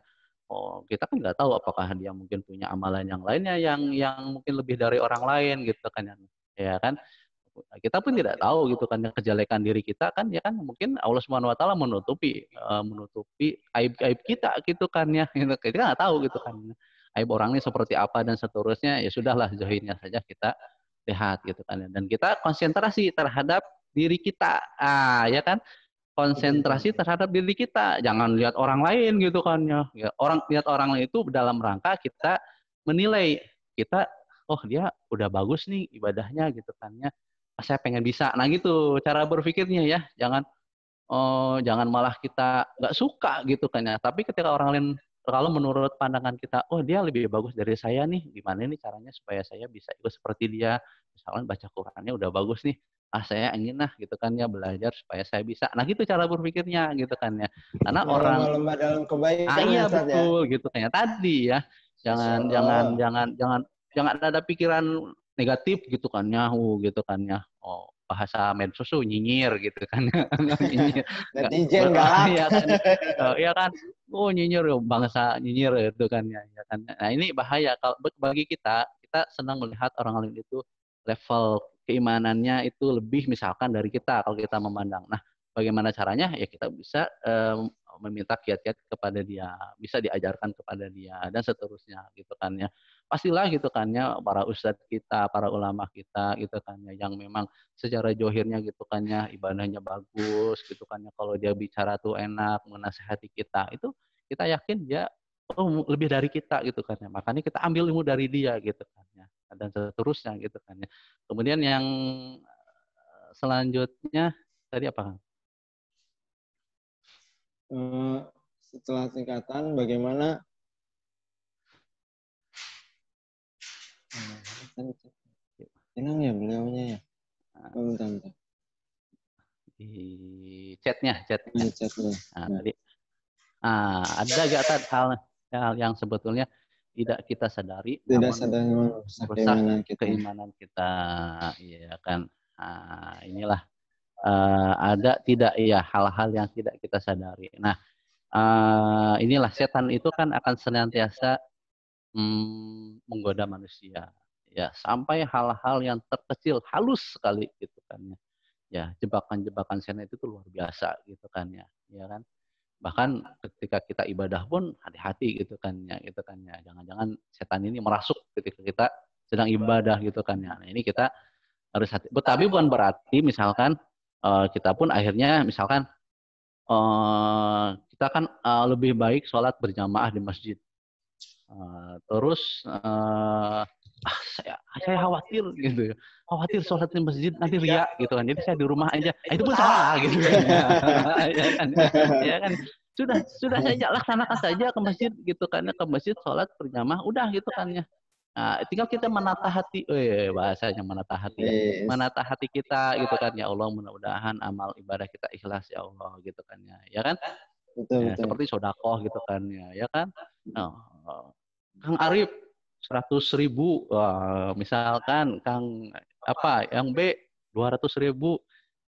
Kita kan nggak tahu apakah dia mungkin punya amalan yang lainnya yang mungkin lebih dari orang lain gitu kan ya kan, kita pun tidak tahu gitu kan kejelekan diri kita kan ya kan, mungkin Allah Subhanahu Wa Taala menutupi aib kita gitu kan ya, kita nggak tahu gitu kan aib orang ini seperti apa dan seterusnya, ya sudahlah zohirnya saja kita lihat gitu kan, dan kita konsentrasi terhadap diri kita, ya kan, konsentrasi terhadap diri kita, jangan lihat orang lain gitu kan ya. Lihat orang lain itu dalam rangka kita menilai kita, oh dia udah bagus nih ibadahnya gitu kan ya. Saya pengen bisa. Nah gitu cara berpikirnya ya. Jangan malah kita nggak suka gitu kan ya. Tapi ketika orang lain kalau menurut pandangan kita, oh dia lebih bagus dari saya nih, gimana nih caranya supaya saya bisa ikut seperti dia. Misalkan baca Qurannya udah bagus nih, saya ingin lah gitu kan ya belajar supaya saya bisa. Nah gitu cara berpikirnya gitu kan ya. Karena orang, Lomba-lomba dalam kebaikan ya iya Ustaz ya. betul gitu kan ya. Tadi ya, Masya jangan jangan Allah. jangan jangan jangan ada pikiran negatif gitu kan ya, gitu kan ya. Oh bahasa medsos tuh nyinyir gitu kan ya. Nyinyir. Netizen galak. Iya kan, iya kan. Oh nyinyir, bangsa nyinyir itu kan ya, ya kan. Nah ini bahaya kalau bagi kita, kita senang melihat orang lain itu level keimanannya itu lebih misalkan dari kita kalau kita memandang. Nah, bagaimana caranya? Ya kita bisa meminta kiat-kiat kepada dia, bisa diajarkan kepada dia dan seterusnya gitu kan ya. Pastilah gitu kan ya para ustadz kita, para ulama kita gitu kan ya yang memang secara johirnya gitu kan ya ibadahnya bagus gitu kan ya, kalau dia bicara tuh enak menasehati kita, itu kita yakin dia lebih dari kita gitu kan ya, makanya kita ambil ilmu dari dia gitu kan ya dan seterusnya gitu kan ya. Kemudian yang selanjutnya tadi apa Kang? Setelah tingkatan bagaimana tenang ya beliaunya ya. Bentar. Di chatnya. Nah, tadi ada gak hal yang sebetulnya tidak kita sadari Tidak namun sadar merusak kita. keimanan kita, iya kan. Inilah ada tidak ya hal-hal yang tidak kita sadari. Nah, inilah setan itu kan akan senantiasa menggoda manusia ya sampai hal-hal yang terkecil halus sekali gitu kan ya. Ya, jebakan-jebakan setan itu tuh luar biasa gitu kan ya. Ya kan? Bahkan ketika kita ibadah pun hati-hati gitu kan ya, gitu kan ya. Jangan-jangan setan ini merasuk ketika kita sedang ibadah gitu kan ya. Nah, ini kita harus hati. Tapi bukan berarti misalkan kita pun akhirnya misalkan kita kan lebih baik sholat berjamaah di masjid. Terus saya khawatir gitu ya, khawatir sholat di masjid nanti riak gitu kan, jadi saya di rumah aja. Itu pun salah gitu kan ya. Ya kan, sudah saja laksanakan saja ke masjid gitu kan ya, ke masjid sholat berjamaah udah gitu kan ya. Nah, tinggal kita menata hati, bahasanya menata hati ya, menata hati kita gitu kan ya. Allah, mudah-mudahan amal ibadah kita ikhlas ya Allah gitu kan ya kan. Betul. Seperti sodakoh gitu kan ya kan. Nah, Kang Arif 100.000, misalkan Kang apa yang B 200.000,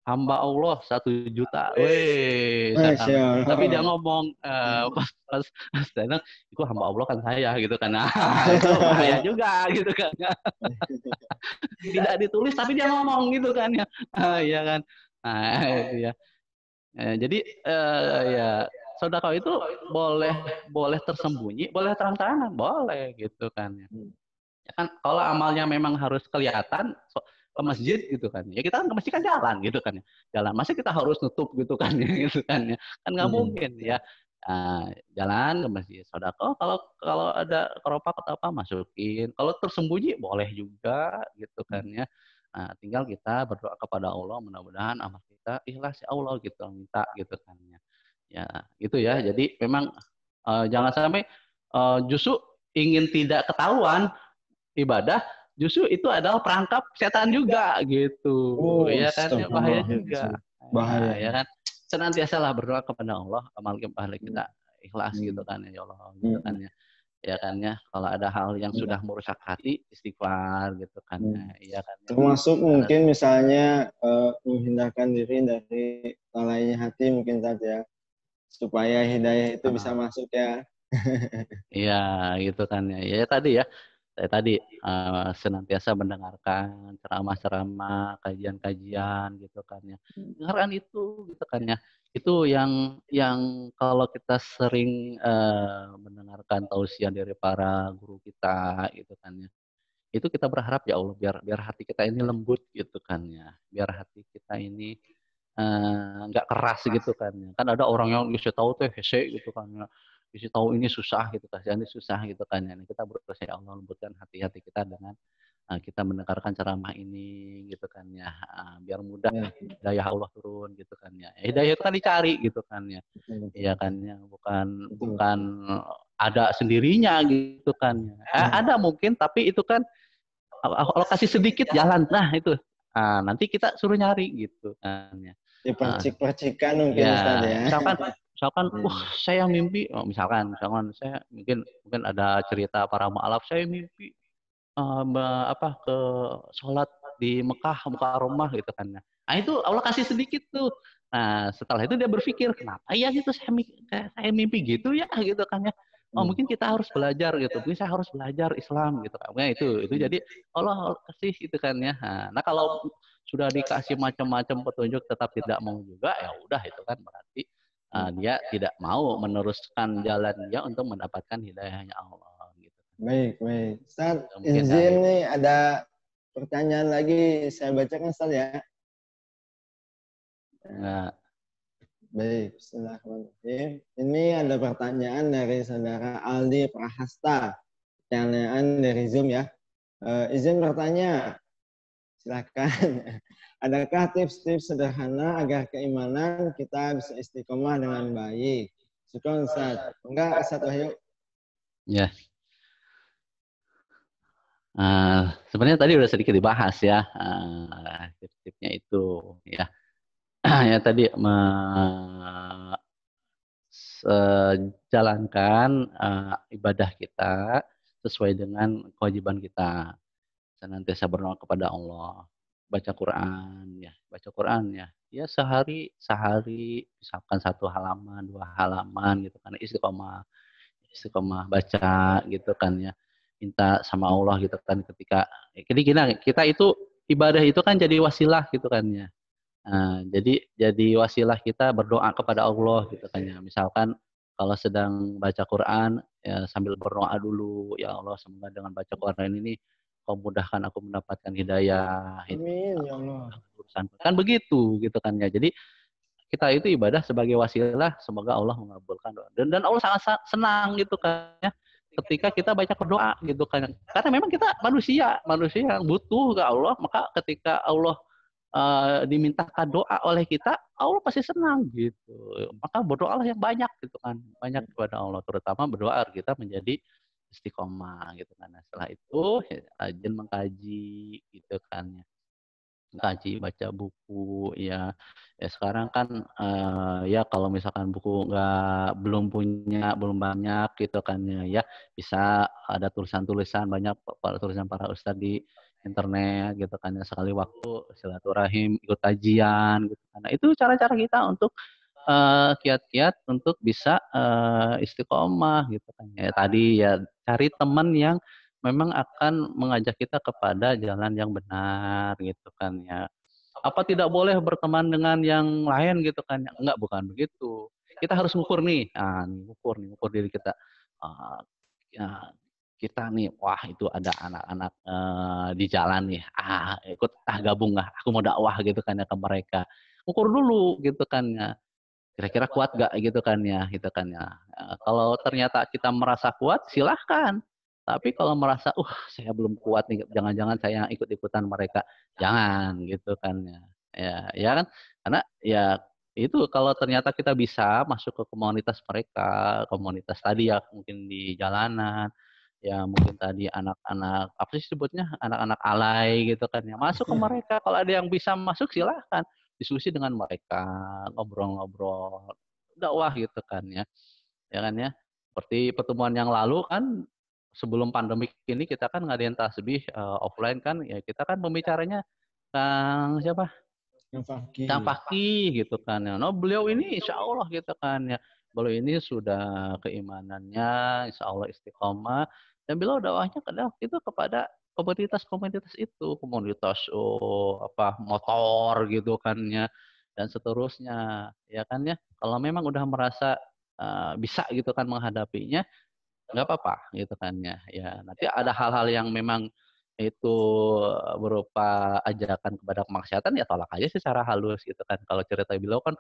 hamba Allah 1 juta, Masya tapi dia Allah. ngomong pas datang, itu hamba Allah kan saya gitu kan, nah, itu bahaya juga gitu kan, tidak ditulis tapi dia ngomong gitu kan ya, ya kan, nah itu ya. Jadi ya sedekah itu boleh tersembunyi, boleh terang-terangan, boleh gitu kan ya. Ya kan kalau amalnya memang harus kelihatan ke masjid gitu kan. Ya kita kan ke masjid kan jalan gitu kan ya. Jalan masa kita harus nutup gitu kan ya gitu kan ya. Kan nggak mungkin ya. Jalan ke masjid sedekah, kalau ada keropak atau apa masukin. Kalau tersembunyi boleh juga gitu kan ya. Nah, tinggal kita berdoa kepada Allah, mudah-mudahan amal kita ikhlas ya Allah gitu, minta gitu kan ya. Ya, gitu ya. Jadi memang jangan sampai justru ingin tidak ketahuan ibadah, justru itu adalah perangkap setan juga gitu. Ya kan, ya bahaya juga. Bahaya. Ya kan, senantiasalah berdoa kepada Allah, amal ibadah kita ikhlas gitu kan ya Allah gitu kan ya. Ya kan ya, kalau ada hal yang sudah merusak hati, istighfar gitu kan ya. Ya kan ya. Termasuk mungkin misalnya menghindarkan diri dari lalainya hati mungkin saja supaya hidayah itu bisa masuk ya. Iya gitu kan ya. Ya tadi ya, saya tadi senantiasa mendengarkan ceramah-ceramah, kajian-kajian gitu kan ya. Dengarkan itu gitu kan ya. Itu yang kalau kita sering mendengarkan tausiah dari para guru kita gitu kan ya. Itu kita berharap ya Allah biar hati kita ini lembut gitu kan ya. Biar hati kita ini nggak keras gitu kan. Kan ada orang yang bisa tahu tuh hese gitu kan. Bisa tahu ini susah gitu kan. Ini susah gitu kan. Nah, kita berusaha ya Allah lembutkan hati-hati kita dengan kita mendengarkan ceramah ini gitu kan ya. Biar mudah hidayah Allah turun gitu kan ya. Hidayah itu kan dicari gitu kan ya. Iya kan ya, bukan ada sendirinya gitu kan ya. Ada mungkin tapi itu kan alokasi sedikit jalan. Nah, itu. Nanti kita suruh nyari gitu kan ya. Dipercik-percikan mungkin Ya, Ustaz ya. misalkan saya mimpi, misalkan saya mungkin ada cerita para mualaf, saya mimpi ke sholat di Mekah, Mukarramah gitu kan. Nah, itu Allah kasih sedikit tuh. Nah, setelah itu dia berpikir, kenapa ya gitu saya mimpi gitu ya gitu kan ya. Oh, mungkin kita harus belajar gitu. Mungkin saya harus belajar Islam gitu kan. Nah, itu jadi Allah kasih gitu kan ya. Nah, kalau sudah dikasih macam-macam petunjuk tetap tidak mau juga, ya udah itu kan berarti dia tidak mau meneruskan jalan dia untuk mendapatkan hidayahnya Allah gitu. Baik, baik. Ustaz, Mungkin izin nih ada pertanyaan lagi saya bacakan Ustaz ya. Nah, baik, bismillahirrahmanirrahim. Ini ada pertanyaan dari saudara Aldi Prahasta. Pertanyaan dari Zoom ya. Izin bertanya, silakan. Adakah tips-tips sederhana agar keimanan kita bisa istiqomah dengan baik? Syukron Ustaz. Enggak, Ustaz Wahyu? ya. Sebenarnya tadi udah sedikit dibahas ya, tips-tipsnya itu ya. Ya tadi jalankan ibadah kita sesuai dengan kewajiban kita. Senantiasa berdoa kepada Allah, baca Quran ya, ya sehari misalkan 1 halaman 2 halaman gitu kan, istiqomah baca gitu kan ya, minta sama Allah gitu kan. Jadi kita itu ibadah itu kan jadi wasilah gitu kan ya. Jadi wasilah kita berdoa kepada Allah gitu kan ya. Misalkan kalau sedang baca Quran ya sambil berdoa dulu, ya Allah semoga dengan baca Quran ini kau mudahkan aku mendapatkan hidayah. Amin ya Allah. Kan begitu gitu kan ya. Jadi kita itu ibadah sebagai wasilah, semoga Allah mengabulkan doa. Dan Allah sangat senang gitu kan ya, ketika kita banyak berdoa gitu kan. Karena memang kita manusia yang butuh ke Allah, maka ketika Allah dimintakan doa oleh kita, Allah pasti senang gitu. Maka berdoalah yang banyak gitu kan, banyak kepada Allah, terutama berdoa agar kita menjadi istiqomah gitu kan. Nah, setelah itu rajin mengkaji gitu kan ya. Kaji, baca buku ya. Ya sekarang kan ya kalau misalkan buku belum banyak gitu kan ya, bisa ada tulisan-tulisan banyak tulisan para ustadz di internet gitu kan ya, sekali waktu silaturahim ikut kajian gitu kan. Nah, itu cara-cara kita untuk kiat-kiat untuk bisa istiqomah gitu kan ya. Tadi ya cari teman yang memang akan mengajak kita kepada jalan yang benar gitu kan ya. Apa tidak boleh berteman dengan yang lain gitu kan? Enggak, bukan begitu. Kita harus ngukur nih, ngukur diri kita. Ya, kita nih, wah itu ada anak-anak di jalan nih, ikut gabung lah, aku mau dakwah gitu kan ya ke mereka. Ukur dulu gitu kan ya, kira-kira kuat gak gitu kan ya, gitu kan ya. Kalau ternyata kita merasa kuat, silahkan. Tapi kalau merasa, saya belum kuat nih, jangan-jangan saya ikut-ikutan mereka, jangan gitu kan ya. Ya kan, karena ya itu kalau ternyata kita bisa masuk ke komunitas mereka, komunitas tadi ya mungkin di jalanan, ya mungkin tadi anak-anak apa sih sebutnya, anak-anak alay gitu kan ya, masuk ke mereka. Kalau ada yang bisa masuk silahkan diskusi dengan mereka, ngobrol-ngobrol, dakwah gitu kan ya kan ya. Seperti pertemuan yang lalu kan, sebelum pandemik ini kita kan ngadain tasbih offline kan, ya kita kan pembicaranya Kang siapa? Kang Fakih gitu kan ya. Nah, beliau ini insya Allah gitu kan ya. Beliau ini sudah keimanannya insya Allah istiqomah, dan beliau dakwahnya kadang itu kepada komunitas-komunitas itu, komunitas motor gitu kan ya, dan seterusnya ya kan ya. Kalau memang udah merasa bisa gitu kan menghadapinya, nggak apa-apa gitu kan ya. Ya nanti ada hal-hal yang memang itu berupa ajakan kepada kemaksiatan, ya tolak aja secara halus gitu kan. Kalau cerita beliau kan,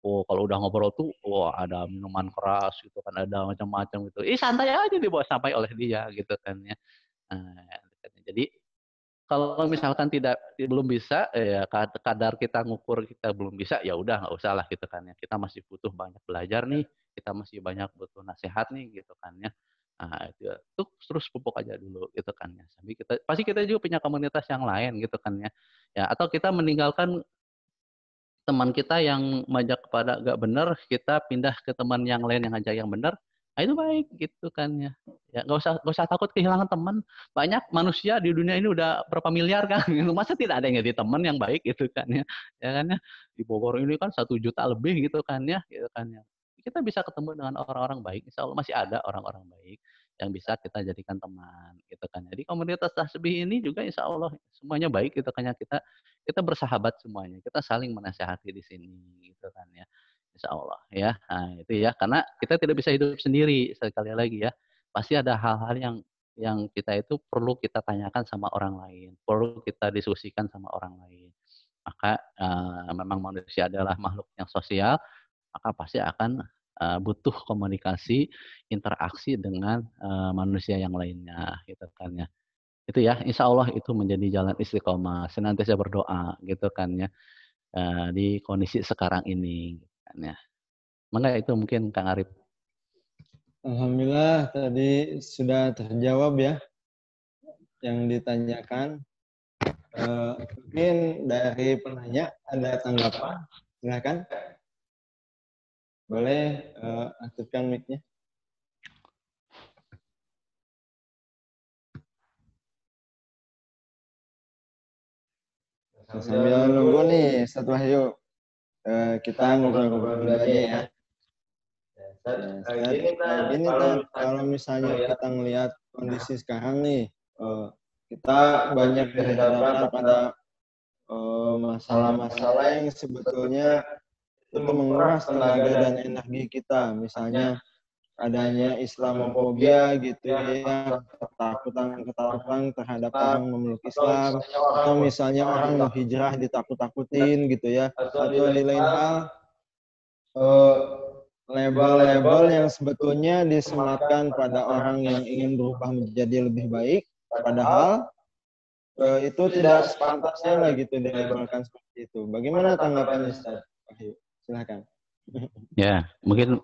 oh kalau udah ngobrol tuh, wah ada minuman keras gitu kan, ada macam-macam gitu. Santai aja dibawa sampai oleh dia gitu kan ya. Nah, jadi kalau misalkan belum bisa, ya kadar kita ngukur kita belum bisa, ya udah nggak usah lah gitu kan ya. Kita masih butuh banyak belajar nih, kita masih banyak butuh nasihat nih gitu kan ya. Nah, itu tuh terus pupuk aja dulu gitu kan ya. Sampai pasti kita juga punya komunitas yang lain gitu kan ya. Ya, atau kita meninggalkan teman kita yang ngajak kepada gak benar, kita pindah ke teman yang lain yang ngajak yang benar, nah itu baik gitu kan ya. Ya nggak usah takut kehilangan teman. Banyak manusia di dunia ini udah berapa miliar kan, masa tidak ada yang jadi teman yang baik gitu kan ya. Ya kan ya, di Bogor ini kan 1 juta lebih gitu kan ya, gitu kan ya. Kita bisa ketemu dengan orang-orang baik, insya Allah masih ada orang-orang baik yang bisa kita jadikan teman gitu kan. Jadi komunitas tasbih ini juga insya Allah semuanya baik gitu kan ya. Kita bersahabat semuanya, kita saling menasehati di sini gitu kan ya. Insya Allah ya. Nah, itu ya, karena kita tidak bisa hidup sendiri sekali lagi ya. Pasti ada hal-hal yang kita itu perlu kita tanyakan sama orang lain, perlu kita diskusikan sama orang lain. Maka memang manusia adalah makhluk yang sosial, maka pasti akan butuh komunikasi, interaksi dengan manusia yang lainnya gitu kan ya. Itu ya, insya Allah itu menjadi jalan istiqomah, senantiasa berdoa gitu kan ya, di kondisi sekarang ini gitu kan ya. Maka itu mungkin Kang Arif. Alhamdulillah tadi sudah terjawab ya yang ditanyakan. Mungkin dari penanya ada tanggapan, silakan. Boleh aktifkan mic-nya. Sambil nunggu nih, setelah yuk kita ngobrol-ngobrol dulu aja ya. Kayak gini kan, kalau misalnya kita ngelihat kondisi sekarang nih, kita banyak dihadapkan pada masalah-masalah yang sebetulnya itu menguras tenaga dan energi kita. Misalnya adanya Islamofobia gitu ya, ketakutan terhadap orang memeluk Islam, atau misalnya orang mau hijrah ditakut-takutin gitu ya, atau di lain hal label-label yang sebetulnya disematkan pada orang yang ingin berubah menjadi lebih baik, padahal itu tidak sepantasnya lah gitu dilabelkan seperti itu. Bagaimana tanggapannya Ustaz? Silakan. Ya, mungkin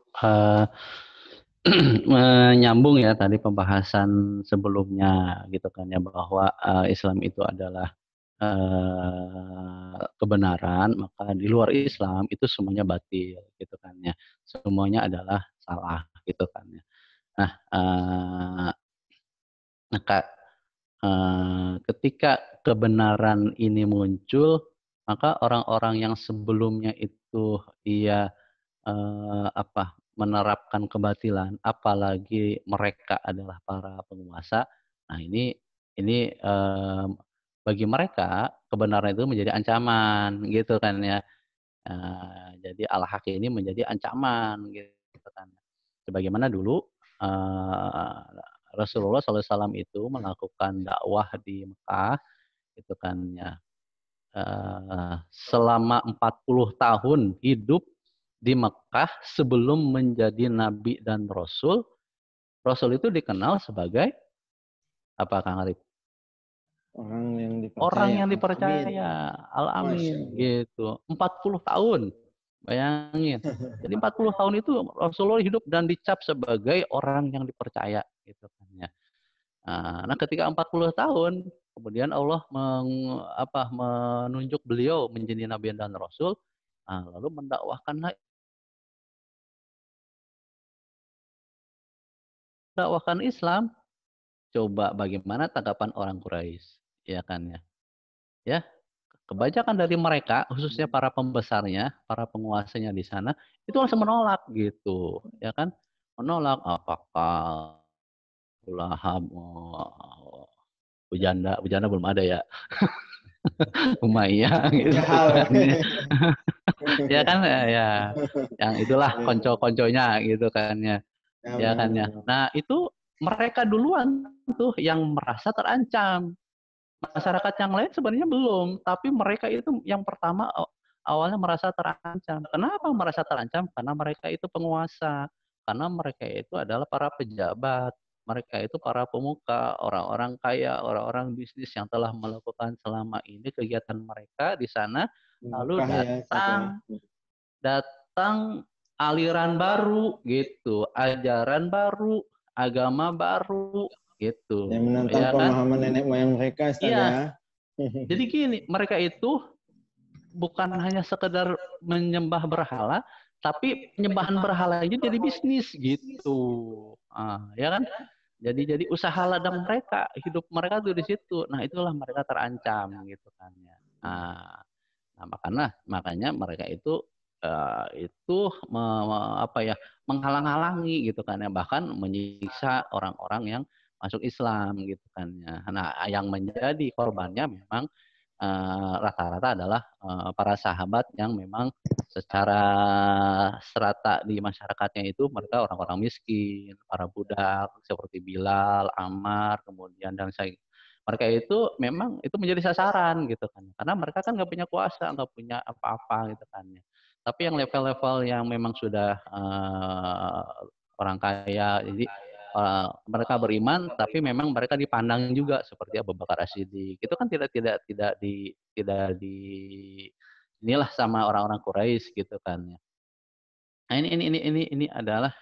menyambung ya tadi pembahasan sebelumnya gitu kan ya, bahwa Islam itu adalah kebenaran, maka di luar Islam itu semuanya batil gitu kan ya. Semuanya adalah salah gitu kan ya. Nah, maka ketika kebenaran ini muncul, maka orang-orang yang sebelumnya itu ia menerapkan kebatilan, apalagi mereka adalah para penguasa. Nah, ini bagi mereka kebenaran itu menjadi ancaman gitu kan ya. Jadi al-haq ini menjadi ancaman gitu kan. Sebagaimana dulu Rasulullah SAW itu melakukan dakwah di Mekah gitu kan ya. Selama 40 tahun hidup di Mekah sebelum menjadi nabi dan rasul. Rasul itu dikenal sebagai apa Kang Arif? Orang yang dipercaya, Al-Amin gitu. 40 tahun. Bayangin. Jadi 40 tahun itu Rasulullah hidup dan dicap sebagai orang yang dipercaya gitu kan ya. Nah, ketika 40 tahun kemudian Allah menunjuk beliau menjadi nabi dan rasul, lalu mendakwahkan Islam. Coba bagaimana tanggapan orang Quraisy, ya kan ya? Ya, kebanyakan dari mereka, khususnya para pembesarnya, para penguasanya di sana, itu langsung menolak gitu, ya kan? Menolak apakah Lahab, Bujanda belum ada ya. Umayyah gitu kan. Ya kan ya, yang itulah konco-konconya gitu kan ya. Ya kan ya. Nah, itu mereka duluan tuh yang merasa terancam Masyarakat yang lain sebenarnya belum, tapi mereka itu yang pertama awalnya merasa terancam. Kenapa merasa terancam? Karena mereka itu penguasa, karena mereka itu adalah para pejabat, mereka itu para pemuka, orang-orang kaya, orang-orang bisnis yang telah melakukan selama ini kegiatan mereka di sana, lalu Mekah ya, Ustaz ya. datang aliran baru gitu, ajaran baru, agama baru gitu, Yang menantang ya kan? pemahaman nenek moyang mereka, Ustaz Iya. ya. Jadi gini, mereka itu bukan hanya sekedar menyembah berhala, tapi penyembahan berhala itu jadi bisnis gitu. Ya kan? Jadi usaha ladang mereka, hidup mereka tuh di situ. Nah, itulah mereka terancam gitu kan ya. Nah, makanya mereka itu apa ya, menghalang-halangi gitu kan ya, bahkan menyiksa orang-orang yang masuk Islam gitu kan ya. Nah, yang menjadi korbannya memang rata-rata adalah para sahabat yang memang secara serata di masyarakatnya itu mereka orang-orang miskin, para budak seperti Bilal, Ammar, kemudian dan saya, mereka itu memang itu menjadi sasaran gitu kan, karena mereka kan nggak punya kuasa, nggak punya apa-apa gitu kan ya. Tapi yang level-level yang memang sudah orang kaya, jadi mereka beriman, tapi memang mereka dipandang juga seperti Abu Bakar As-Siddiq. Itu kan tidak di inilah sama orang-orang Quraisy gitu kan ya. Nah, ini adalah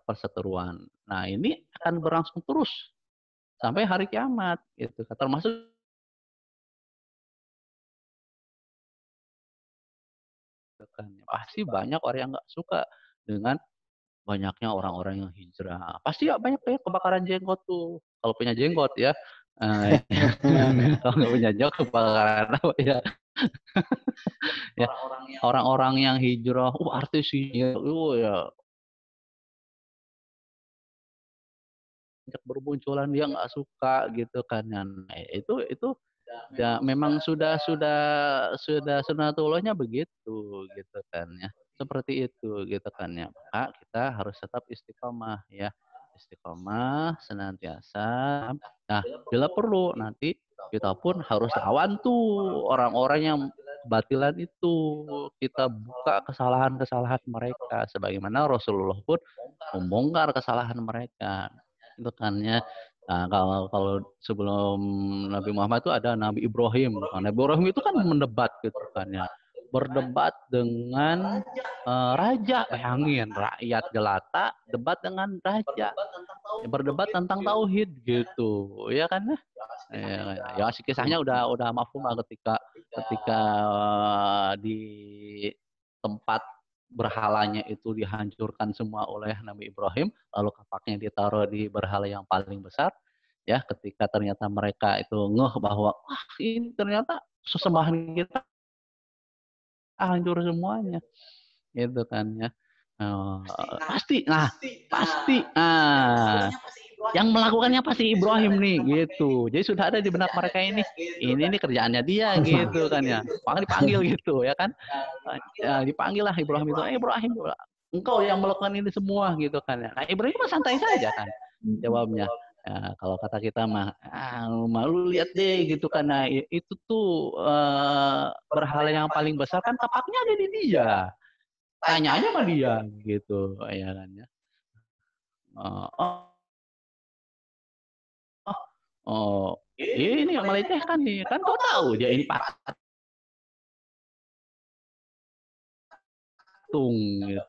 perseteruan. Nah, ini akan berlangsung terus sampai hari kiamat gitu. Termasuk kan pasti banyak orang yang nggak suka dengan banyaknya orang-orang yang hijrah. Pasti ya banyak kayak kebakaran jenggot tuh. Kalau punya jenggot ya. Kalau nggak punya jenggot kebakaran apa ya? Ya, orang-orang yang hijrah, artis hijrah, ya banyak bermunculan dia nggak suka gitu kan. Nah, itu ya memang sudah sunatullahnya begitu gitu kan ya. Seperti itu gitu kan ya. Maka kita harus tetap istiqomah ya. Istiqomah senantiasa. Nah, bila perlu nanti kita pun harus lawan tuh orang-orang yang kebatilan itu. Kita buka kesalahan-kesalahan mereka sebagaimana Rasulullah pun membongkar kesalahan mereka. Itu kan ya. Nah, kalau sebelum Nabi Muhammad itu ada Nabi Ibrahim. Nabi Ibrahim itu kan mendebat gitu kan ya. Berdebat dengan raja, bayangin rakyat jelata debat dengan raja. Ya, berdebat tentang tauhid gitu. Ya kan ya. Ya si kisahnya udah mafhum lah ketika ketika di tempat berhalanya itu dihancurkan semua oleh Nabi Ibrahim, lalu kapaknya ditaruh di berhala yang paling besar, ya ketika ternyata mereka itu ngeh bahwa wah ini ternyata sesembahan kita hancur semuanya, gitu kan ya. Pasti, yang melakukannya pasti Ibrahim nih, gitu. Jadi sudah ada di benak mereka ini kerjaannya dia, gitu kan ya. Maka dipanggil gitu, ya kan. Ya, dipanggil lah Ibrahim itu, Ibrahim, engkau yang melakukan ini semua, gitu kan ya. Nah, Ibrahim mah santai saja kan jawabnya. Ya, kalau kata kita mah, malu lihat deh gitu kan. Nah, itu tuh berhala yang paling besar kan tapaknya ada di dia. Tanya aja sama dia gitu, ya kan ya. Oh, oh, ini yang melecehkan nih, kan kau tahu dia ini patung,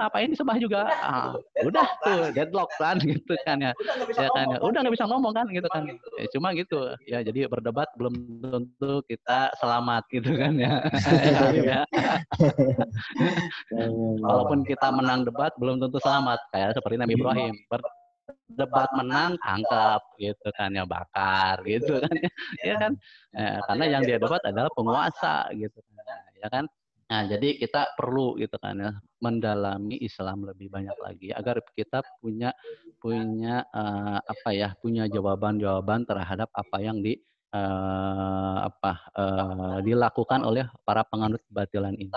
apa ini sembah juga, udah tuh deadlock kan gitu kan ya, ya kan ya, udah nggak bisa ngomong kan gitu kan, cuma gitu ya, jadi berdebat belum tentu kita selamat gitu kan ya, ya. Walaupun kita menang debat belum tentu selamat, kayak seperti Nabi Ibrahim berdebat menang tangkap gitu kan ya, bakar gitu kan ya kan, karena yang dia debat adalah penguasa gitu kan ya kan. Nah, jadi kita perlu gitu kan ya mendalami Islam lebih banyak lagi agar kita punya punya apa ya, punya jawaban-jawaban terhadap apa yang dilakukan oleh para penganut kebatilan ini.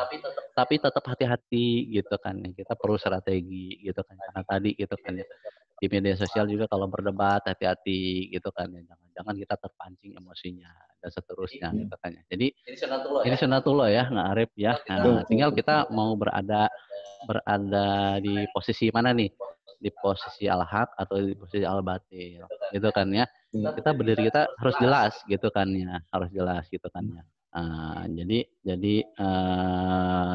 Tapi tetap hati-hati gitu kan ya. Kita perlu strategi gitu kan. Karena tadi gitu kan ya. Di media sosial juga kalau berdebat hati-hati gitu kan ya. Jangan jangan kita terpancing emosinya dan seterusnya gitu kan ya. Jadi ini sunatullah ya, nggak Arif ya. Nah, tinggal kita mau berada di posisi mana nih? Di posisi al-haq atau di posisi al-batil gitu kan ya. Kita berdiri kita harus jelas gitu kan ya, harus jelas gitu kan ya. Jadi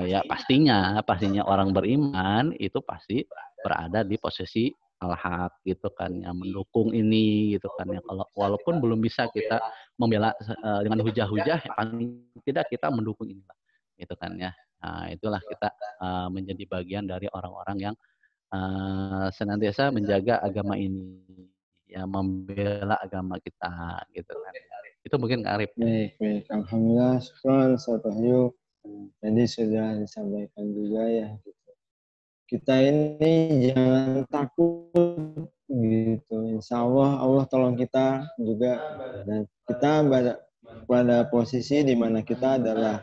ya pastinya orang beriman itu pasti berada di posisi al-haq gitu kan ya, mendukung ini gitu kan ya. Kalau walaupun belum bisa kita membela dengan hujah-hujah, paling tidak kita mendukung ini gitu kan ya. Nah, itulah kita menjadi bagian dari orang-orang yang senantiasa menjaga agama ini, ya membela agama kita, gitu kan. Itu mungkin Kak Arif. Baik. Alhamdulillah, syukran Ustaz Wahyu. Jadi sudah disampaikan juga ya. Kita ini jangan takut gitu. Insya Allah tolong kita juga. Dan kita pada posisi di mana kita adalah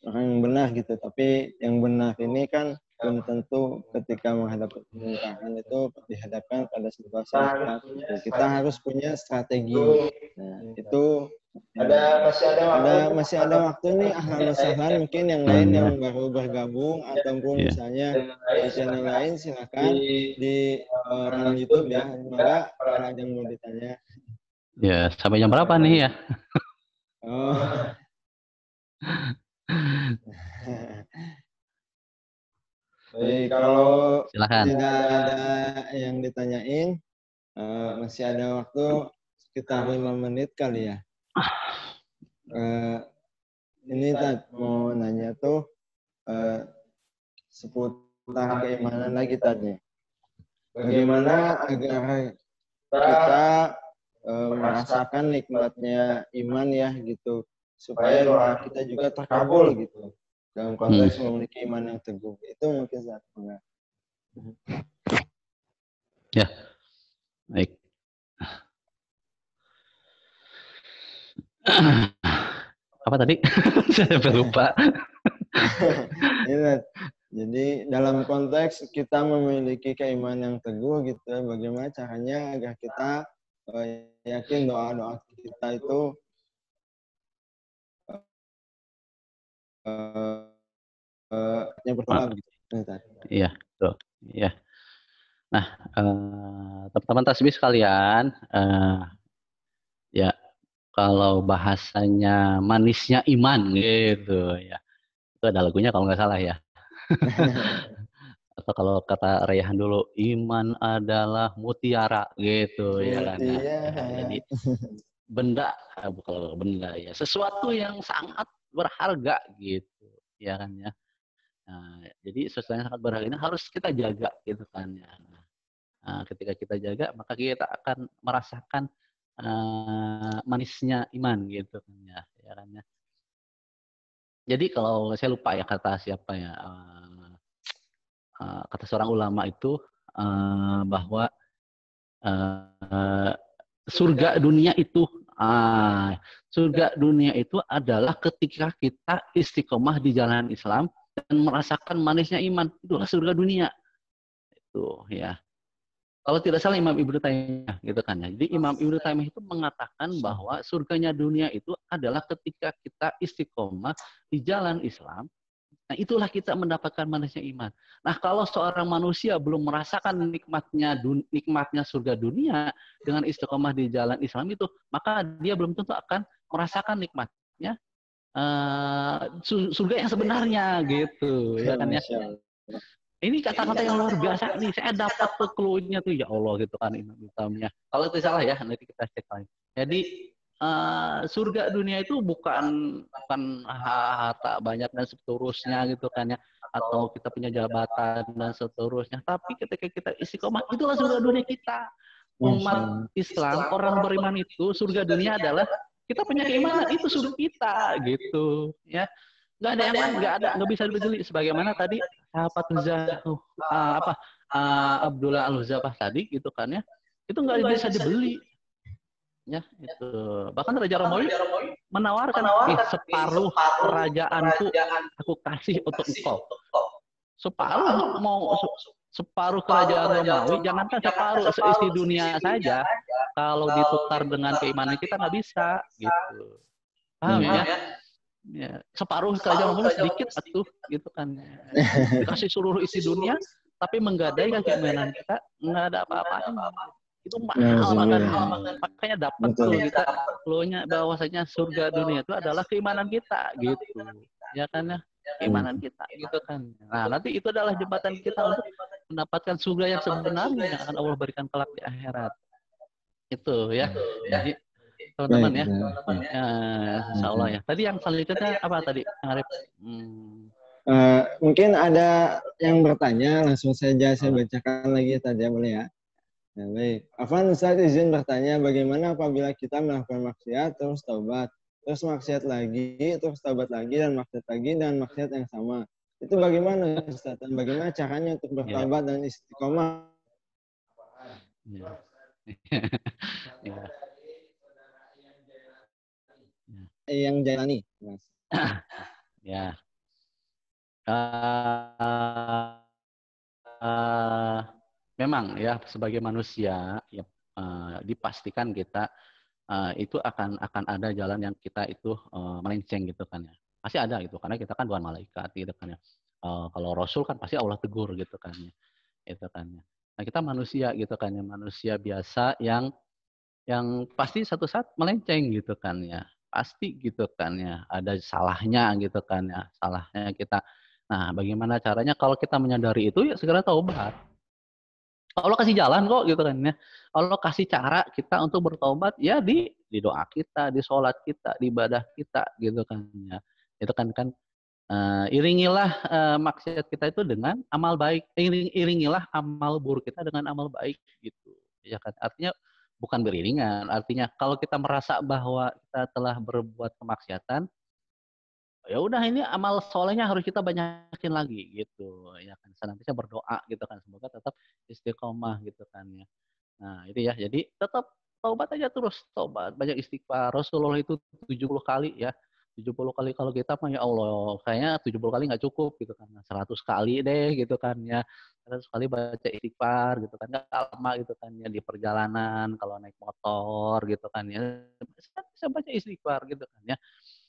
orang yang benar gitu. Tapi yang benar ini kan belum tentu ketika menghadapi kemungkaran itu dihadapkan pada situasi yang tepat. Kita harus punya strategi. Nah, itu masih ada waktu nih, ahlan wa sahlan, mungkin yang lain yang baru bergabung ataupun misalnya di channel lain silakan di kanal YouTube ya. Semoga ada yang mau ditanya. Ya, sampai jam berapa nih ya? Oh. Baik, kalau silakan. Tidak ada yang ditanyain, masih ada waktu sekitar 5 menit kali ya. Ini mau nanya tuh seputar keimanan lagi tadi. Bagaimana agar kita merasakan nikmatnya iman ya gitu, supaya doa kita juga terkabul gitu. Dalam konteks memiliki iman yang teguh. Itu mungkin satu. Ya, baik. Apa tadi? Saya lupa. Jadi dalam konteks kita memiliki keimanan yang teguh gitu, bagaimana caranya agar kita yakin doa-doa kita itu yang bertolak gitu. Iya, betul. Iya. Nah, teman-teman tasbih sekalian, ya kalau bahasanya manisnya iman gitu ya, itu ada lagunya kalau nggak salah ya. Atau kalau kata Rayhan dulu, iman adalah mutiara gitu ya kan ya. Jadi benda, bukan benda ya, sesuatu yang sangat berharga gitu ya kan ya. Nah, jadi sesuatu yang sangat berharga ini harus kita jaga gitu kan ya. Nah, ketika kita jaga, maka kita akan merasakan manisnya iman gitu kan ya, kan ya. Jadi kalau saya lupa ya kata siapa ya, kata seorang ulama itu bahwa surga dunia itu adalah ketika kita istiqomah di jalan Islam dan merasakan manisnya iman. Itulah surga dunia. Itu ya. Kalau tidak salah Imam Ibnu Taimiyah gitu kan ya. Jadi Imam Ibnu Taimiyah itu mengatakan bahwa surganya dunia itu adalah ketika kita istiqomah di jalan Islam. Nah, itulah kita mendapatkan manisnya iman. Nah, kalau seorang manusia belum merasakan nikmatnya surga dunia dengan istiqomah di jalan Islam itu, maka dia belum tentu akan merasakan nikmatnya surga yang sebenarnya gitu, ya kan ya. Ini kata-kata yang luar biasa nih. Saya dapat clue-nya tuh, ya Allah gitu kan, Imam Utamanya. Kalau itu salah ya, nanti kita cek lagi. Jadi surga dunia itu bukan harta banyak dan seterusnya gitu kan ya, atau kita punya jabatan dan seterusnya. Tapi ketika kita istiqomah, itulah surga dunia kita. Umat Islam, orang beriman itu surga dunia adalah kita punya keimanan, itu surga kita gitu ya. Nggak ada yang lain, nggak bisa dibeli. Sebagaimana tadi sahabat Abdullah Al-Huzafah tadi gitu kan ya, itu nggak bisa dibeli ya itu. Bahkan Raja Romawi menawarkan, separuh kerajaanku aku kasih untuk engkau. Separuh mau separuh kerajaan Romawi, jangankan separuh, seisi dunia saja, kalau ditukar dengan keimanan kita nggak bisa, gitu. Paham ya? Ya, separuh kerajaan Romawi sedikit atuh, gitu kan. Dikasih seluruh isi dunia, tapi menggadaikan keimanan kita nggak ada apa-apanya. Itu mahal makanya dapat tuh kita flow-nya bahwasanya surga dunia itu adalah keimanan kita, gitu. Ya kan ya? Keimanan kita, gitu kan. Nah, nanti itu adalah jembatan kita untuk mendapatkan surga yang sebenarnya yang akan Allah berikan kelak di akhirat. Itu ya. Jadi teman-teman ya. Ya, insya Allah ya. Tadi yang selanjutnya apa tadi, Arif? Mungkin ada yang bertanya, langsung saja saya bacakan lagi tadi, boleh ya? Ya, baik. Afwan Ustaz izin bertanya, bagaimana apabila kita melakukan maksiat terus taubat, terus maksiat lagi, terus taubat lagi, dan maksiat lagi, dan maksiat yang sama. Itu bagaimana Ustaz? Dan bagaimana caranya untuk bertaubat dan istiqomah? Ya. Yang jalani, Mas. Ya. Memang ya sebagai manusia ya dipastikan kita itu akan ada jalan yang kita itu melenceng gitu kan ya. Pasti ada gitu karena kita kan bukan malaikat gitu kan ya. Kalau Rasul kan pasti Allah tegur gitu kan ya. Itu kan ya. Nah, kita manusia gitu kan ya, manusia biasa yang pasti satu saat melenceng gitu kan ya. Pasti gitu kan ya, ada salahnya gitu kan ya. Salahnya kita. Nah, bagaimana caranya kalau kita menyadari itu ya segera taubat. Allah kasih jalan kok gitu kan ya. Allah kasih cara kita untuk bertobat ya di doa kita, di sholat kita, di ibadah kita gitu kan ya. Itu kan iringilah maksiat kita itu dengan amal baik. Iringilah amal buruk kita dengan amal baik gitu. Ya kan. Artinya bukan beriringan. Artinya kalau kita merasa bahwa kita telah berbuat kemaksiatan, ya udah ini amal solehnya harus kita banyakin lagi gitu ya kan, senantiasa berdoa gitu kan semoga tetap istiqomah gitu kan ya. Nah itu ya, jadi tetap taubat aja terus, taubat banyak istighfar. Rasulullah itu 70 kali ya, 70 kali. Kalau kita mah ya Allah kayaknya 70 kali nggak cukup gitu kan, 100 kali deh gitu kan ya, 100 kali baca istighfar gitu kan, nggak lama gitu kan ya, di perjalanan kalau naik motor gitu kan ya bisa baca istighfar gitu kan ya,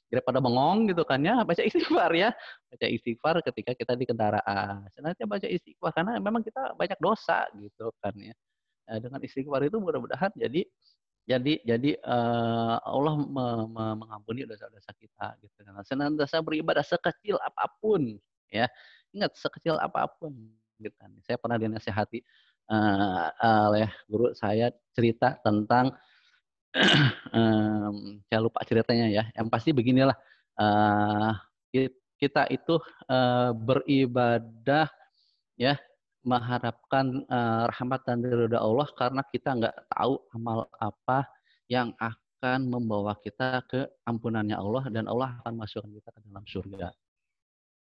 daripada bengong gitu kan ya, baca istighfar ya. Baca istighfar ketika kita di kendaraan. Senantiasa baca istighfar karena memang kita banyak dosa gitu kan ya. Nah, dengan istighfar itu mudah-mudahan jadi Allah mengampuni dosa-dosa kita gitu kan. Senantiasa beribadah sekecil apapun ya. Ingat sekecil apapun gitu kan. Saya pernah dinasihati oleh guru saya cerita tentang saya lupa ceritanya ya. Yang pasti beginilah, kita itu beribadah ya, mengharapkan rahmat dan ridha Allah karena kita nggak tahu amal apa yang akan membawa kita ke ampunannya Allah dan Allah akan masukkan kita ke dalam surga.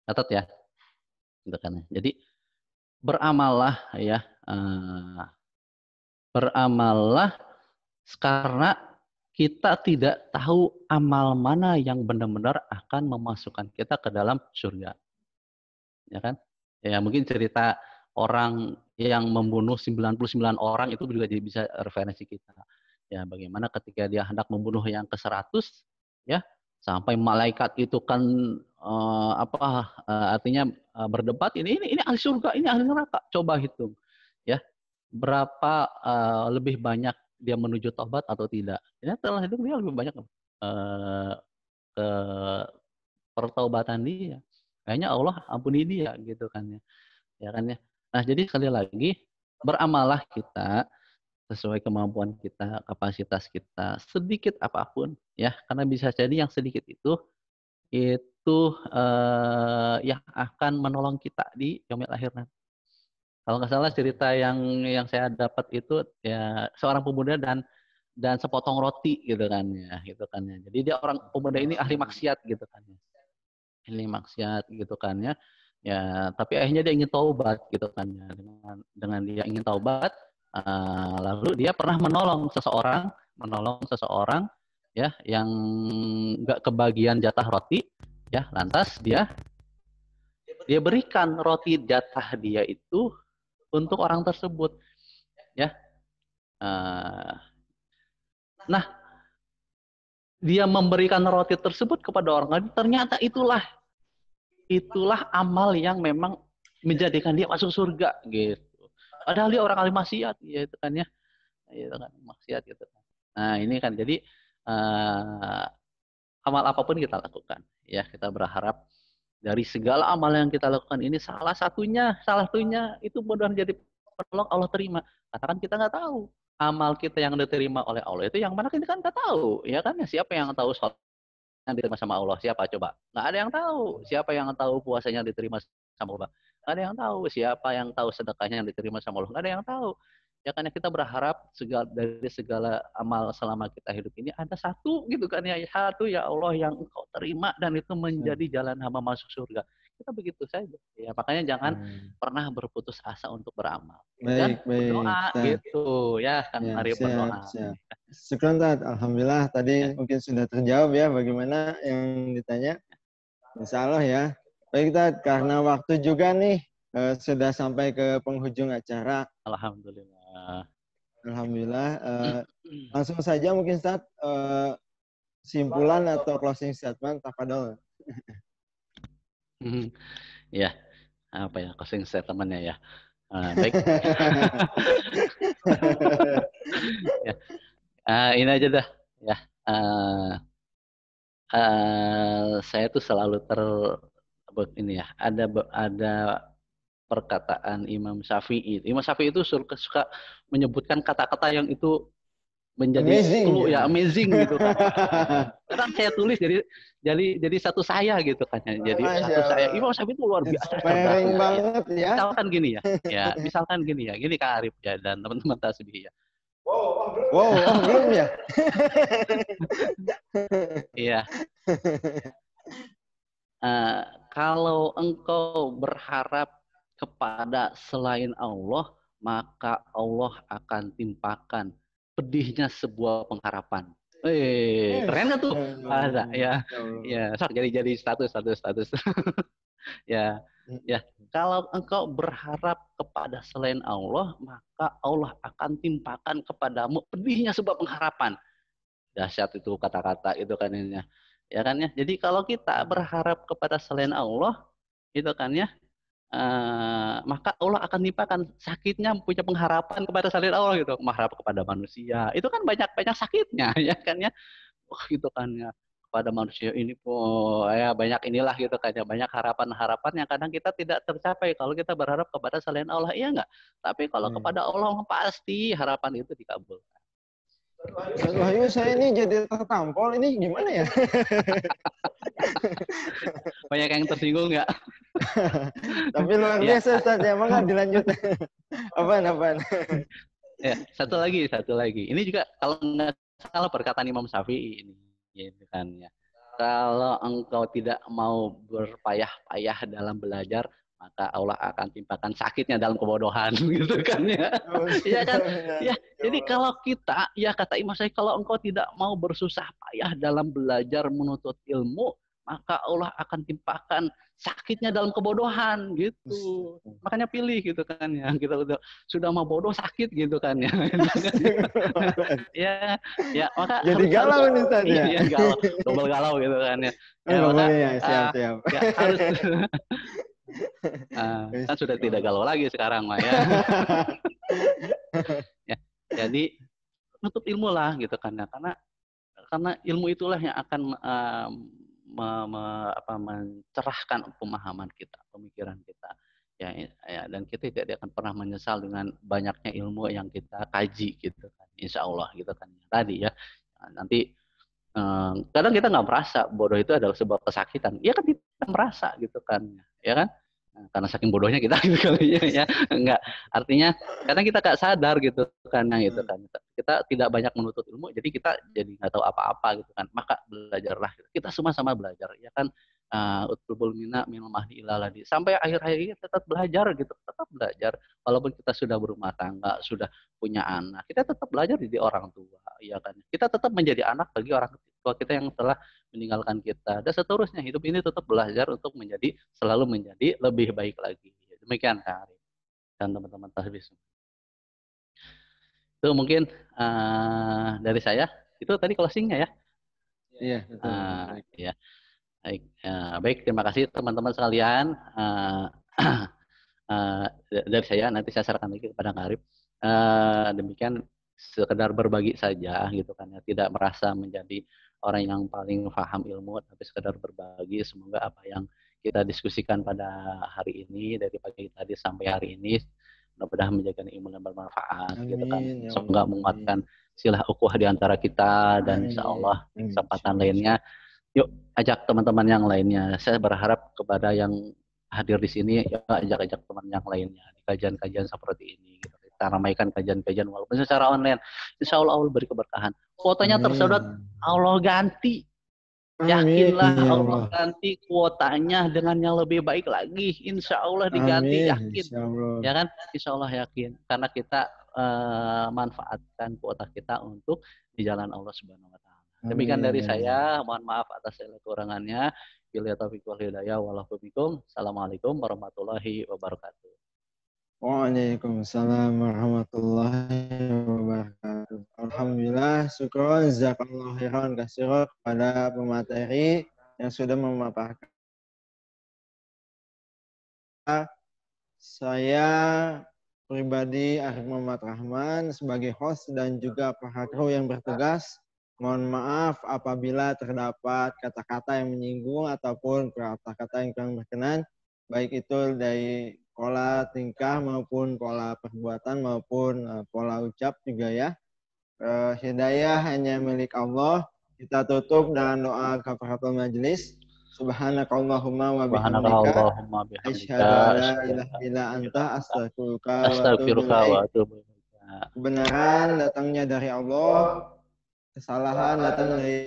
Catat ya, gitu kan. Jadi beramallah ya, beramallah karena kita tidak tahu amal mana yang benar-benar akan memasukkan kita ke dalam surga. Ya kan? Ya mungkin cerita orang yang membunuh 99 orang itu juga jadi bisa referensi kita. Ya bagaimana ketika dia hendak membunuh yang ke-100 ya, sampai malaikat itu kan artinya berdebat ini ahli surga, ini ahli neraka. Coba hitung. Ya. Berapa lebih banyak dia menuju taubat atau tidak. Ini setelah itu dia lebih banyak ke pertaubatan dia. Kayaknya Allah ampuni dia gitu kan ya. Ya kan ya. Nah, jadi sekali lagi beramallah kita sesuai kemampuan kita, kapasitas kita, sedikit apapun ya, karena bisa jadi yang sedikit itu yang akan menolong kita di yaumil akhir nanti. Kalau nggak salah cerita yang saya dapat itu ya seorang pemuda dan sepotong roti gitu kan ya. Jadi dia orang pemuda ini ahli maksiat gitu kan ya. Ahli maksiat gitu kan ya. Ya, tapi akhirnya dia ingin taubat gitu kan ya. Dengan dia ingin taubat, lalu dia pernah menolong seseorang ya yang nggak kebagian jatah roti ya, lantas dia berikan roti jatah dia itu untuk orang tersebut, ya. Nah, dia memberikan roti tersebut kepada orang lain, ternyata itulah amal yang memang menjadikan dia masuk surga gitu. Padahal dia orang ahli maksiat, ya itu kan ya, itu kan maksiat gitu. Nah ini kan jadi amal apapun kita lakukan, ya kita berharap dari segala amal yang kita lakukan ini salah satunya itu mudah jadi penolong Allah terima. Katakan kita nggak tahu amal kita yang diterima oleh Allah itu yang mana, kita kan nggak tahu, ya kan ya. Siapa yang tahu sholat yang diterima sama Allah? Siapa coba? Nggak ada yang tahu. Siapa yang tahu puasanya diterima sama Allah? Nggak ada yang tahu. Siapa yang tahu sedekahnya yang diterima sama Allah? Nggak ada yang tahu. Ya kan ya, kita berharap dari segala amal selama kita hidup ini ada satu gitu kan ya, satu ya Allah yang Engkau terima dan itu menjadi jalan hamba masuk surga. Kita begitu saja. Ya makanya jangan pernah berputus asa untuk beramal. Dan berdoa gitu ya kan, mari berdoa. Syukran Tat. Alhamdulillah tadi mungkin sudah terjawab ya bagaimana yang ditanya. Insya Allah ya. Baik Tat, karena waktu juga nih sudah sampai ke penghujung acara. Alhamdulillah. Alhamdulillah. Langsung saja mungkin Tat, simpulan atau closing statement tafadhol. Ya, apa ya closing statement-nya ya. Baik. Ya. Ini aja dah ya. Saya tuh selalu ini ya, ada perkataan Imam Syafi'i. Imam Syafi'i itu suka menyebutkan kata-kata yang itu menjadi amazing, amazing gitu kan. Kadang saya tulis jadi satu saya gitu kan. Jadi satu saya. Imam Syafi'i itu luar biasa cerdas banget ya. Misalkan gini ya. Misalkan gini ya. Gini Kak Arif ya dan teman-teman tasbih ya. Wow, belum ya? Iya. Kalau engkau berharap kepada selain Allah, maka Allah akan timpakan pedihnya sebuah pengharapan. Keren nggak tuh? Ada ya. Jadi status. ya. Kalau engkau berharap kepada selain Allah, maka Allah akan timpakan kepadamu pedihnya sebuah pengharapan. Dahsyat itu kata-kata itu kan ini. Ya kan ya. Jadi kalau kita berharap kepada selain Allah, itu kan ya, maka Allah akan timpakan sakitnya punya pengharapan kepada selain Allah gitu, mengharap kepada manusia itu kan banyak sakitnya ya kan ya. Gitu kan ya, kepada manusia ini ya banyak inilah gitu kan ya, banyak harapan yang kadang kita tidak tercapai kalau kita berharap kepada selain Allah, iya enggak? Tapi kalau kepada Allah pasti harapan itu dikabulkan. Wahyu, saya ini jadi tertampol, ini gimana ya? Banyak yang tersinggung nggak? Tapi luar biasa Ustaz, ya maka dilanjut. Apaan? Ya, satu lagi. Ini juga kalau nggak salah perkataan Imam Syafi'i ini, gitu kan ya. Kalau engkau tidak mau berpayah-payah dalam belajar, maka Allah akan timpakan sakitnya dalam kebodohan, gitu kan ya. Iya kan? Ya, jadi kalau kita, ya kata Imam Syafi'i, kalau engkau tidak mau bersusah payah dalam belajar menuntut ilmu, maka Allah akan timpakan sakitnya dalam kebodohan, gitu. Makanya pilih gitu kan ya. Kita sudah mau bodoh sakit gitu kan ya. ya maka jadi galau nih tadi ya. Iya, galau, double galau gitu kan ya. Siap. Ya, harus kan sudah tidak galau lagi sekarang mah ya. Ya, jadi nuntut ilmu lah gitu kan ya, karena ilmu itulah yang akan mencerahkan pemahaman kita, pemikiran kita ya, dan kita tidak akan pernah menyesal dengan banyaknya ilmu yang kita kaji gitu kan, insya Allah gitu kan tadi ya. Nanti kadang kita nggak merasa bodoh itu adalah sebuah kesakitan, ya kan kita merasa gitu kan ya kan. Karena saking bodohnya kita gitu kali ya. Enggak, artinya kadang kita nggak sadar gitu kan, gitu kan. Kita tidak banyak menuntut ilmu, jadi kita jadi nggak tahu apa-apa gitu kan. Maka belajarlah. Kita semua sama belajar, ya kan. Utlubul mina minal mahdi ilaladi. Sampai akhir hayat tetap belajar gitu, tetap belajar. Walaupun kita sudah berumah tangga, sudah punya anak, kita tetap belajar jadi orang tua, ya kan. Kita tetap menjadi anak bagi orang tua kita yang telah meninggalkan kita, dan seterusnya. Hidup ini tetap belajar untuk selalu menjadi lebih baik lagi. Demikian Kak Arif. dan teman-teman tahfiz. Itu mungkin dari saya. Itu tadi closingnya ya. Iya, betul. Ya. Baik, baik, terima kasih teman-teman sekalian. Dari saya nanti saya serahkan lagi kepada Kak Arif. Demikian sekedar berbagi saja gitu kan ya, tidak merasa menjadi orang yang paling paham ilmu, tapi sekedar berbagi. Semoga apa yang kita diskusikan pada hari ini dari pagi tadi sampai hari ini mudah-mudahan menjadi ilmu yang bermanfaat gitu kan. Amin, ya Semoga Allah. menguatkan silah ukhuwah di antara kita dan insya Allah di kesempatan lainnya yuk ajak teman-teman yang lainnya. Saya berharap kepada yang hadir di sini, ya ajak-ajak teman yang lainnya di kajian-kajian seperti ini. Gitu. Kita ramaikan kajian-kajian walaupun secara online. Insya Allah Allah beri keberkahan. Kuotanya tersedot, Allah ganti. Yakinlah Amin, ya Allah Allah. ganti kuotanya dengan yang lebih baik lagi. Insya Allah diganti, Amin, yakin. insya Allah. Ya kan? Insya Allah yakin. Karena kita manfaatkan kuota kita untuk di jalan Allah Subhanahu Wa Taala. Demikian dari saya. Mohon maaf atas segala kekurangannya. Bila taufiq wal hidayah. Wallahu bikum. Assalamualaikum warahmatullahi wabarakatuh. Waalaikumsalam warahmatullahi wabarakatuh. Alhamdulillah, syukur, jazakallahu khairan katsiran kepada pemateri yang sudah memaparkan. Saya pribadi Arif Muhammad Rahman sebagai host dan juga para kru yang bertugas. Mohon maaf apabila terdapat kata-kata yang menyinggung ataupun kata-kata yang kurang berkenan, baik itu dari pola tingkah maupun pola perbuatan maupun pola ucap juga ya. Hidayah hanya milik Allah. Kita tutup dengan doa kafaratul majelis. Subhanakallahumma wa bihamdika asyhadu an la ilaha illa anta astaghfiruka wa atubu ilaik. Kebenaran datangnya dari Allah, kesalahan datang dari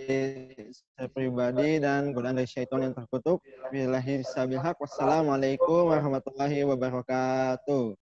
saya pribadi dan godaan dari syaitan yang terkutuk. Billahi sabil haq. Wassalamualaikum warahmatullahi wabarakatuh.